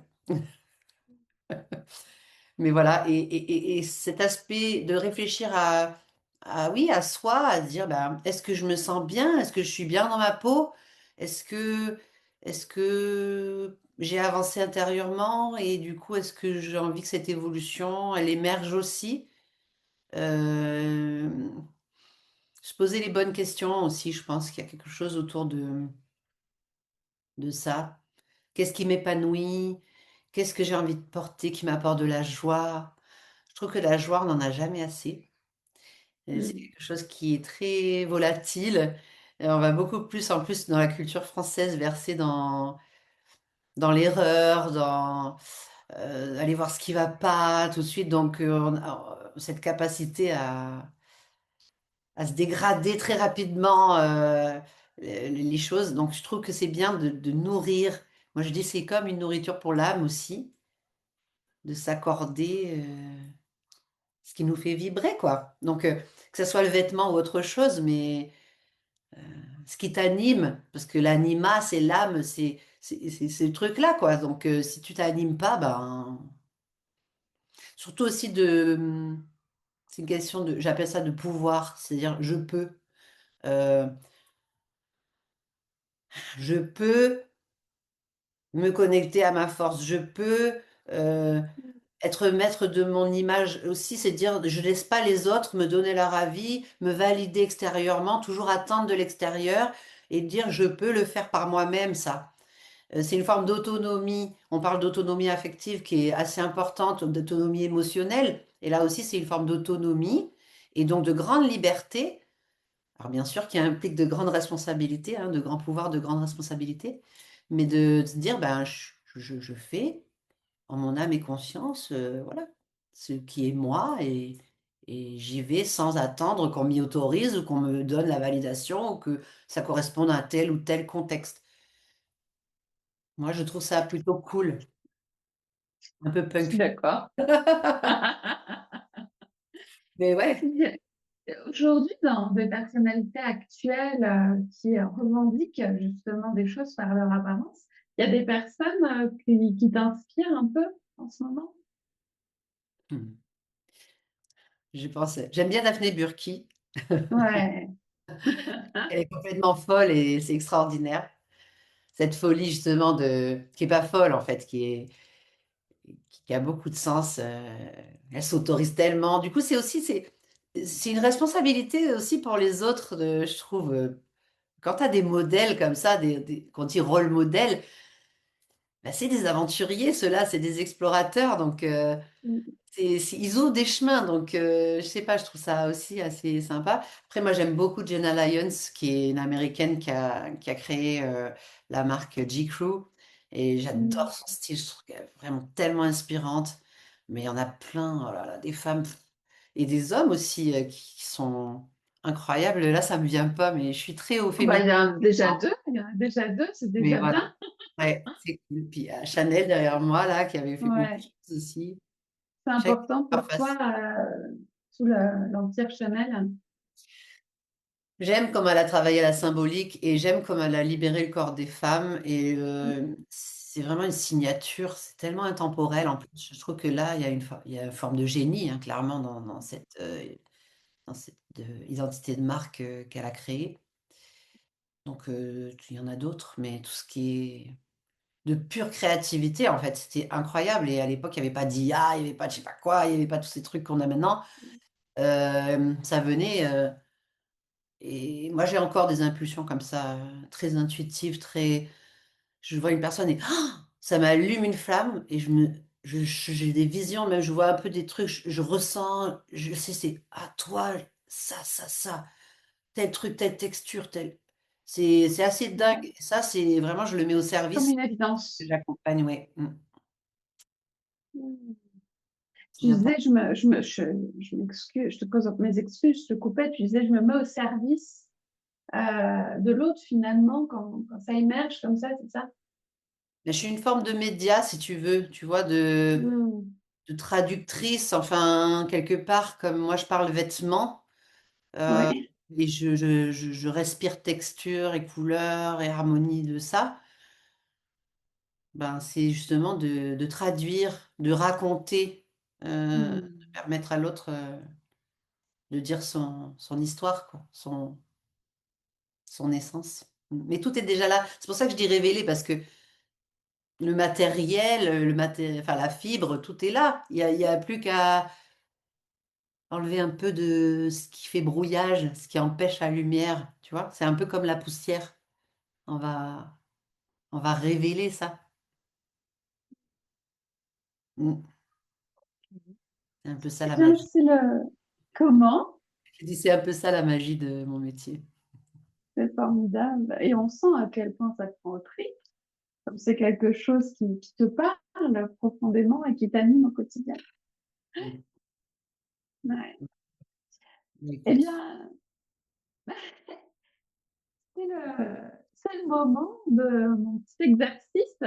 Mais voilà, et cet aspect de réfléchir oui, à soi, à se dire, ben, est-ce que je me sens bien? Est-ce que je suis bien dans ma peau? Est-ce que, est-ce que j'ai avancé intérieurement? Et du coup, est-ce que j'ai envie que cette évolution, elle émerge aussi? Euh, Se poser les bonnes questions aussi, je pense qu'il y a quelque chose autour de ça. Qu'est-ce qui m'épanouit? Qu'est-ce que j'ai envie de porter qui m'apporte de la joie? Je trouve que la joie, on n'en a jamais assez. C'est Mm. quelque chose qui est très volatile. On va beaucoup plus, en plus, dans la culture française, verser dans l'erreur, dans aller voir ce qui va pas tout de suite. Donc, on a cette capacité à se dégrader très rapidement les choses. Donc, je trouve que c'est bien de nourrir. Moi, je dis c'est comme une nourriture pour l'âme aussi, de s'accorder ce qui nous fait vibrer, quoi. Donc, que ce soit le vêtement ou autre chose, mais ce qui t'anime, parce que l'anima, c'est l'âme, c'est ce truc-là, quoi. Donc, si tu t'animes pas, ben, surtout aussi c'est une question j'appelle ça de pouvoir, c'est-à-dire euh, je peux me connecter à ma force, je peux euh, être maître de mon image aussi, c'est dire je laisse pas les autres me donner leur avis, me valider extérieurement, toujours attendre de l'extérieur et dire je peux le faire par moi-même, ça. C'est une forme d'autonomie. On parle d'autonomie affective qui est assez importante, d'autonomie émotionnelle. Et là aussi, c'est une forme d'autonomie et donc de grande liberté. Alors bien sûr, qui implique de grandes responsabilités, hein, de grands pouvoirs, de grandes responsabilités, mais de se dire, ben, je fais en mon âme et conscience, voilà, ce qui est moi et j'y vais sans attendre qu'on m'y autorise ou qu'on me donne la validation ou que ça corresponde à tel ou tel contexte. Moi, je trouve ça plutôt cool. Un peu Je suis punk. d'accord. Mais ouais. Aujourd'hui, dans des personnalités actuelles qui revendiquent justement des choses par leur apparence, il y a des personnes qui t'inspirent un peu en ce moment? Hmm. J'aime bien Daphné Burki. Ouais. Elle est complètement folle et c'est extraordinaire. Cette folie justement qui est pas folle en fait, qui a beaucoup de sens. Elle s'autorise tellement. Du coup, c'est une responsabilité aussi pour les autres, je trouve. Quand tu as des modèles comme ça, qu'on dit rôle modèle, bah, c'est des aventuriers, ceux-là, c'est des explorateurs. Donc, ils ouvrent des chemins, donc je sais pas, je trouve ça aussi assez sympa. Après, moi, j'aime beaucoup Jenna Lyons, qui est une Américaine qui a créé la marque J.Crew, et j'adore son style, je trouve qu'elle est vraiment tellement inspirante. Mais il y en a plein, oh là là, des femmes et des hommes aussi qui sont incroyables. Là, ça me vient pas, mais je suis très au Bah, féminin. il y en a déjà deux, c'est Mais déjà voilà, bien. ouais, c'est cool. Puis Chanel derrière moi, là, qui avait fait beaucoup de Ouais. choses aussi. C'est Chacun important leur pour toi, face. sous l'Empire Chanel. J'aime comme elle a travaillé la symbolique et j'aime comme elle a libéré le corps des femmes. Et c'est vraiment une signature, c'est tellement intemporel. En plus, je trouve que là, il y a une forme de génie, hein, clairement, dans cette identité de marque qu'elle a créée. Donc, il y en a d'autres, mais tout ce qui est de pure créativité, en fait, c'était incroyable. Et à l'époque, il n'y avait pas d'IA, il n'y avait pas de je sais pas quoi, il n'y avait pas tous ces trucs qu'on a maintenant. Ça venait. Et moi, j'ai encore des impulsions comme ça, très intuitives, très. Je vois une personne et ça m'allume une flamme et j'ai des visions, même je vois un peu des trucs, je ressens, je sais, c'est à toi, ça, tel truc, telle texture, tel. C'est assez dingue. Et ça, c'est vraiment, je le mets au Comme service une que évidence. j'accompagne, ouais. Mm. Mm. Tu disais, je m'excuse, je te présente mes excuses, je te coupais, tu disais, je me mets au service de l'autre finalement quand ça émerge comme ça, c'est ça? Mais je suis une forme de média, si tu veux, tu vois, de traductrice, enfin, quelque part, comme moi je parle vêtements, euh, Oui. et je respire texture et couleur et harmonie de ça, ben, c'est justement de traduire, de raconter, de Hmm. permettre à l'autre de dire son histoire, quoi, son essence. Mais tout est déjà là. C'est pour ça que je dis révéler, parce que le matériel, enfin, la fibre, tout est là. Il y a plus qu'à enlever un peu de ce qui fait brouillage, ce qui empêche la lumière, tu vois. C'est un peu comme la poussière. On va, on va révéler ça. Mm. C'est un peu ça C'est la bien magie. aussi le comment, Je dis, c'est un peu ça la magie de mon métier. c'est formidable. Et on sent à quel point ça te prend au trip, comme c'est quelque chose qui te parle profondément et qui t'anime au quotidien. Mm. Ouais. Eh Écoute, bien, c'est le moment de mon petit exercice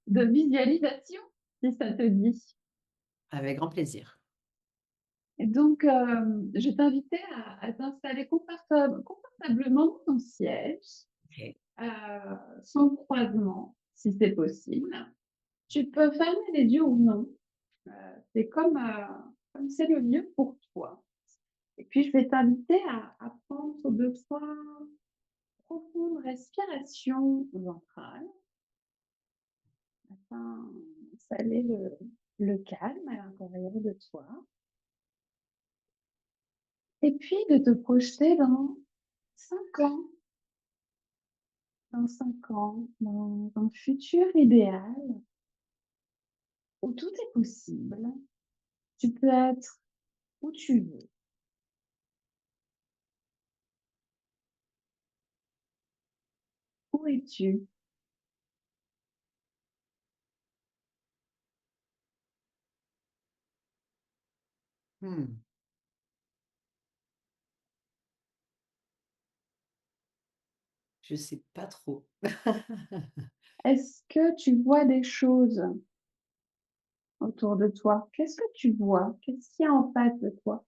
de visualisation, si ça te dit. avec grand plaisir. Et donc, je t'invitais à t'installer confortablement dans ton siège, Ok. sans croisement, si c'est possible. Tu peux fermer les yeux ou non. C'est comme c'est le mieux pour toi. Et puis, je vais t'inviter à prendre deux, trois profondes respirations ventrales afin d'installer le calme à l'intérieur de toi. Et puis, de te projeter dans 5 ans, dans 5 ans, dans un futur idéal où tout est possible. Tu peux être où tu veux. Où es-tu? Hmm. Je sais pas trop. Est-ce que tu vois des choses autour de toi? Qu'est-ce que tu vois? Qu'est-ce qu'il y a en face de toi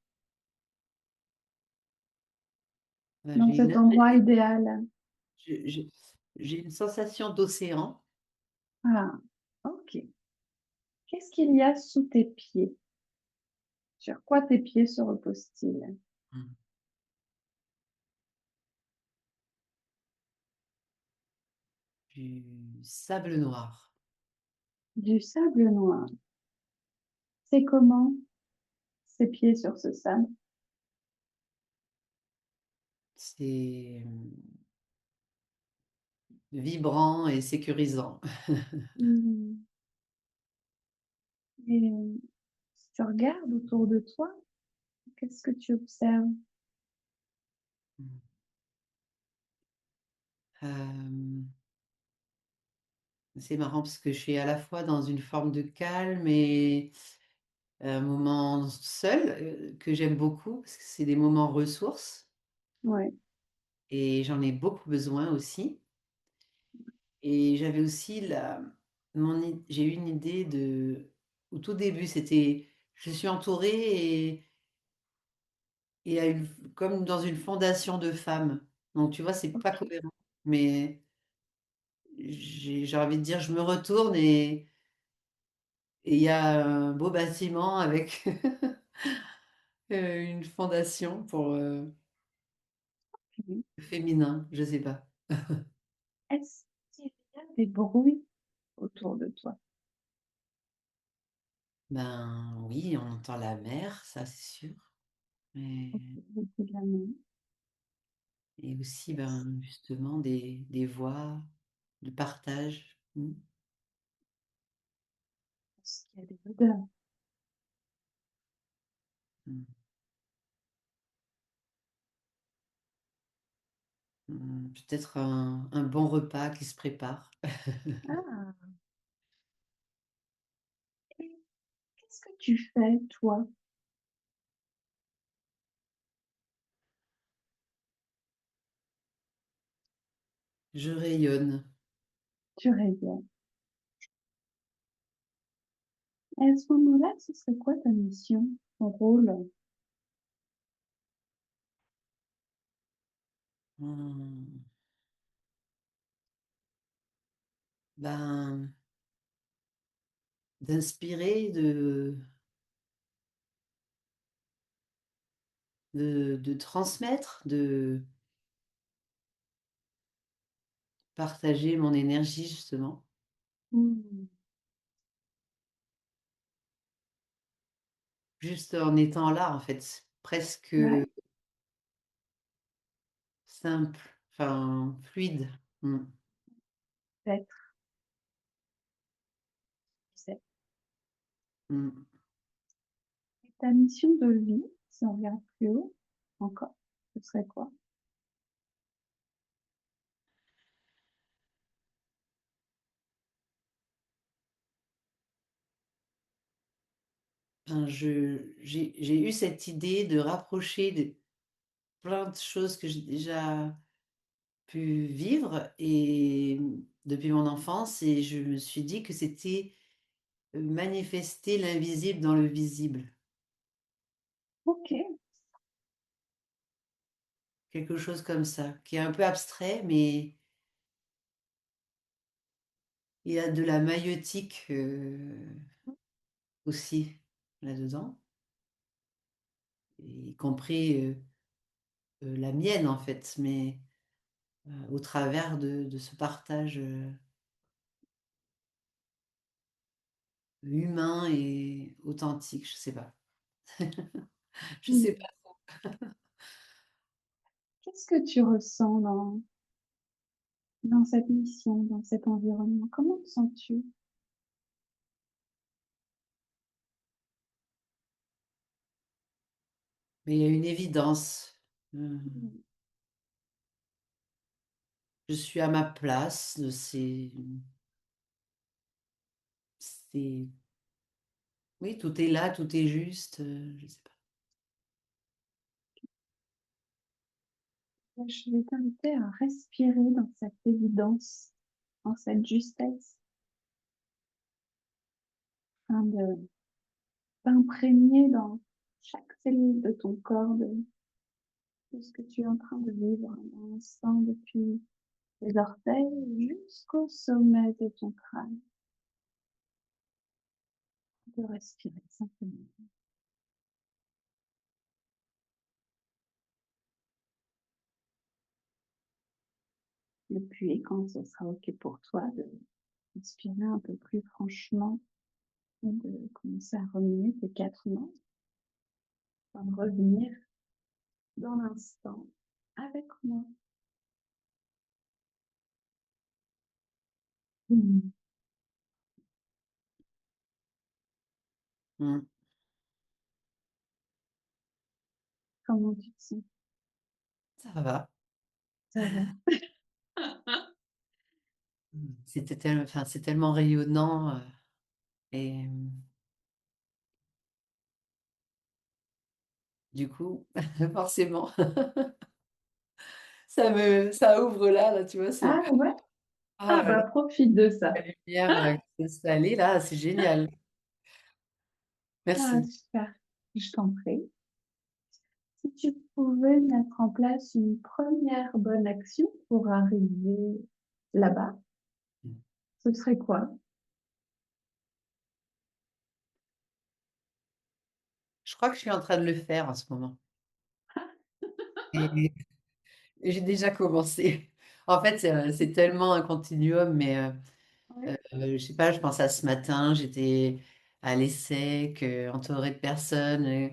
dans J'ai cet endroit idéal? je- je- j'ai une sensation d'océan. Ah, ok. Qu'est-ce qu'il y a sous tes pieds? Sur quoi tes pieds se reposent-ils? Hmm. Du sable noir. Du sable noir. C'est comment ces pieds sur ce sable? C'est vibrant et sécurisant. Hmm. Et si tu regardes autour de toi, qu'est-ce que tu observes? Euh, c'est marrant parce que je suis à la fois dans une forme de calme et un moment seul que j'aime beaucoup parce que c'est des moments ressources Ouais, et j'en ai beaucoup besoin aussi. Et j'avais aussi j'ai eu une idée au tout début, c'était, je suis entourée et comme dans une fondation de femmes. Donc tu vois, c'est pas ok. cohérent. Mais j'ai envie de dire, je me retourne et il y a un beau bâtiment avec une fondation pour le féminin, je sais pas. Est-ce qu'il y a des bruits autour de toi? Ben oui, on entend la mer, ça c'est sûr. Mais, Beaucoup de la main. et aussi, ben, justement, des voix de partage. Mm. Est-ce qu'il y a des odeurs? Mm. Peut-être un bon repas qui se prépare. Ah, et qu'est-ce que tu fais, toi? Je rayonne. Tu rayonnes. Et à ce moment-là, ce serait quoi ta mission, ton rôle? Hmm. Ben, d'inspirer, de transmettre, de partager mon énergie, justement. Mmh. Juste en étant là, en fait, presque Ouais, simple, enfin, fluide. Mm. peut-être, tu sais. Mm. Et ta mission de vie, si on regarde plus haut, encore, ce serait quoi? Ben, j'ai eu cette idée de rapprocher plein de choses que j'ai déjà pu vivre et depuis mon enfance, et je me suis dit que c'était manifester l'invisible dans le visible. Ok, Quelque chose comme ça, qui est un peu abstrait, mais il y a de la maïeutique aussi là-dedans, y compris la mienne en fait, mais au travers de ce partage humain et authentique, je sais pas. Je sais mmh. pas. Qu'est-ce que tu ressens dans cette mission, dans cet environnement? Comment te sens-tu? Mais il y a une évidence. Euh, Mmh. je suis à ma place. C'est, oui, tout est là, tout est juste. Je sais pas. Je vais t'inviter à respirer dans cette évidence, dans cette justesse, afin de t'imprégner dans chaque cellule de ton corps de ce que tu es en train de vivre à l'instant depuis les orteils jusqu'au sommet de ton crâne. De respirer simplement. Et puis, quand ce sera OK pour toi, de respirer un peu plus franchement et de commencer à remuer tes quatre mains, afin de revenir dans l'instant avec moi. Mmh. Mm. Comment tu te sens? Ça va. Ça va? Enfin, c'est tellement rayonnant et du coup, forcément, ça ouvre là, tu vois, c'est Ah ouais? ah, Ah bah profite de ça. la lumière qui s'est installée là, c'est génial. Ah Merci. super, je t'en prie. Si tu pouvais mettre en place une première bonne action pour arriver là-bas, ce serait quoi? Je crois que je suis en train de le faire en ce moment. Et j'ai déjà commencé. En fait, c'est tellement un continuum, mais Ouais. je sais pas, je pense à ce matin, j'étais à l'ESSEC, entourée de personnes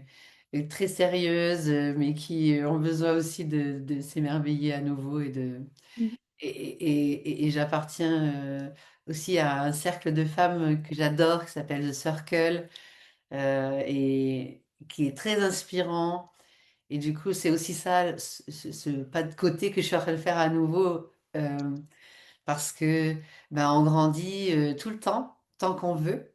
très sérieuses, mais qui ont besoin aussi de s'émerveiller à nouveau Mm. et j'appartiens aussi à un cercle de femmes que j'adore, qui s'appelle The Circle, et qui est très inspirant. Et du coup, c'est aussi ça, ce pas de côté que je suis en train de faire à nouveau, parce que ben, on grandit tout le temps, tant qu'on veut.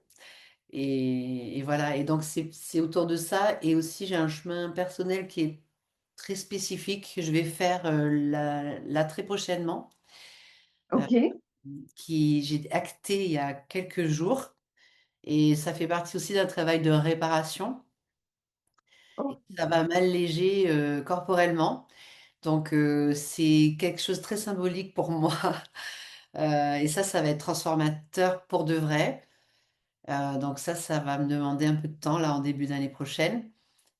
Et voilà. Et donc, c'est autour de ça. Et aussi, j'ai un chemin personnel qui est très spécifique que je vais faire là très prochainement, euh, Ok. qui j'ai acté il y a quelques jours. Et ça fait partie aussi d'un travail de réparation. Et Oh, ça va m'alléger corporellement. Donc, c'est quelque chose de très symbolique pour moi. Et ça va être transformateur pour de vrai. Donc ça va me demander un peu de temps là en début d'année prochaine.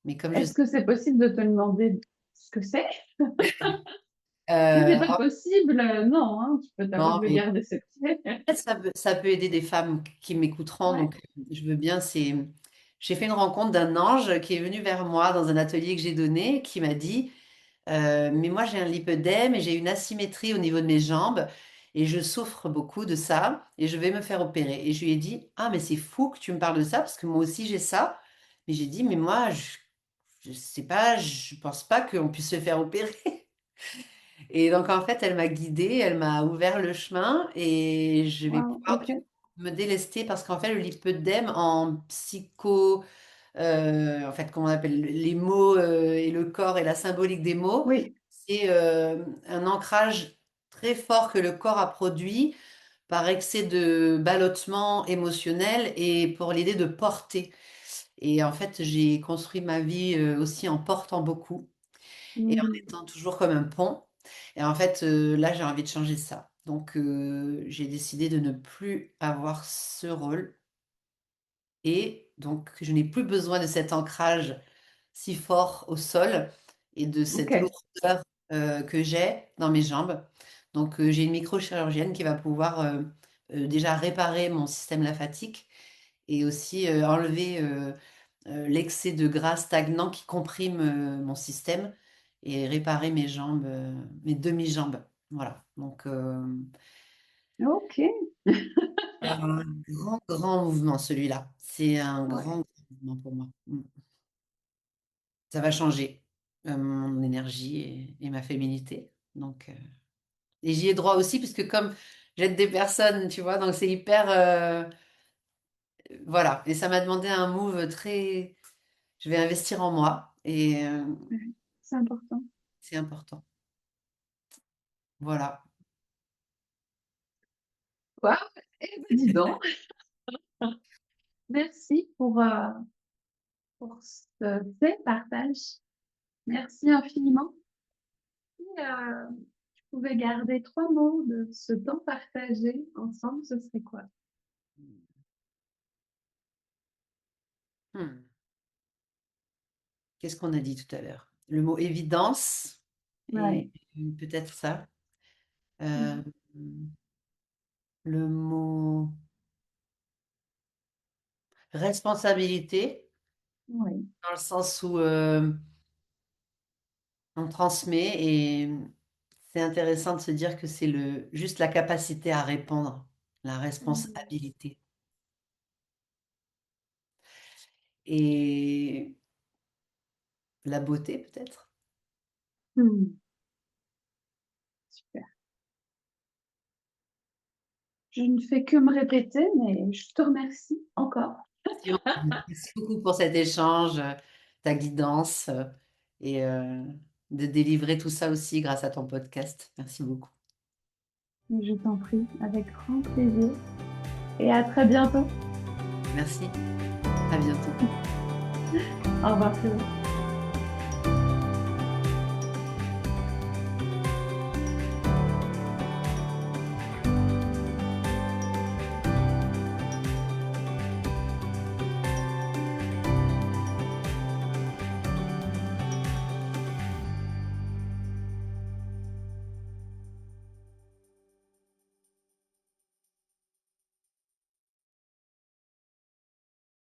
Mais comme je est-ce que c'est possible de te demander ce que c'est? Si c'est euh, pas oh, possible, non, hein, tu peux t'avoir non, de mais garder secret. peut-être ça peut aider des femmes qui m'écouteront. Ouais. Donc je veux bien. J'ai fait une rencontre d'un ange qui est venu vers moi dans un atelier que j'ai donné, qui m'a dit, mais moi j'ai un lipœdème et j'ai une asymétrie au niveau de mes jambes et je souffre beaucoup de ça et je vais me faire opérer. Et je lui ai dit, ah mais c'est fou que tu me parles de ça parce que moi aussi j'ai ça. Mais j'ai dit, mais moi je sais pas, je pense pas qu'on puisse se faire opérer. Et donc en fait elle m'a guidée, elle m'a ouvert le chemin et je vais Wow, pouvoir ok. du coup me délester parce qu'en fait le lipœdème en psycho en fait, comment on appelle les mots et le corps et la symbolique des mots, Oui. c'est un ancrage très fort que le corps a produit par excès de ballottement émotionnel et pour l'idée de porter. Et en fait, j'ai construit ma vie aussi en portant beaucoup et en Hmm. étant toujours comme un pont. Et en fait, là, j'ai envie de changer ça. Donc, j'ai décidé de ne plus avoir ce rôle. Et donc, je n'ai plus besoin de cet ancrage si fort au sol et de Ok. cette lourdeur que j'ai dans mes jambes. Donc, j'ai une microchirurgienne qui va pouvoir déjà réparer mon système lymphatique et aussi enlever l'excès de gras stagnant qui comprime mon système et réparer mes jambes, mes demi-jambes. Voilà. Donc, Ok. c'est un grand, grand mouvement, celui-là. C'est un Ouais. grand mouvement pour moi. Ça va changer mon énergie et ma féminité. Donc, et j'y ai droit aussi, puisque comme j'aide des personnes, tu vois, donc c'est hyper. Voilà. Et ça m'a demandé un move très. Je vais investir en moi et Ouais. C'est important. c'est important. Voilà. Wow. Eh ben, dis donc. Merci pour ces partages. Merci infiniment. Si tu pouvais garder trois mots de ce temps partagé ensemble, ce serait quoi? Hmm. Qu'est-ce qu'on a dit tout à l'heure? Le mot évidence et Ouais. peut-être ça. Euh, Mhm. le mot responsabilité, Oui. dans le sens où on transmet et c'est intéressant de se dire que c'est juste la capacité à répondre, la Mhm. responsabilité. Et la beauté peut-être. Hmm. Super. Je ne fais que me répéter, mais je te remercie encore. Merci beaucoup pour cet échange, ta guidance et de délivrer tout ça aussi grâce à ton podcast. Merci beaucoup. Je t'en prie, avec grand plaisir. Et à très bientôt. Merci. À bientôt. Au revoir, Chloé.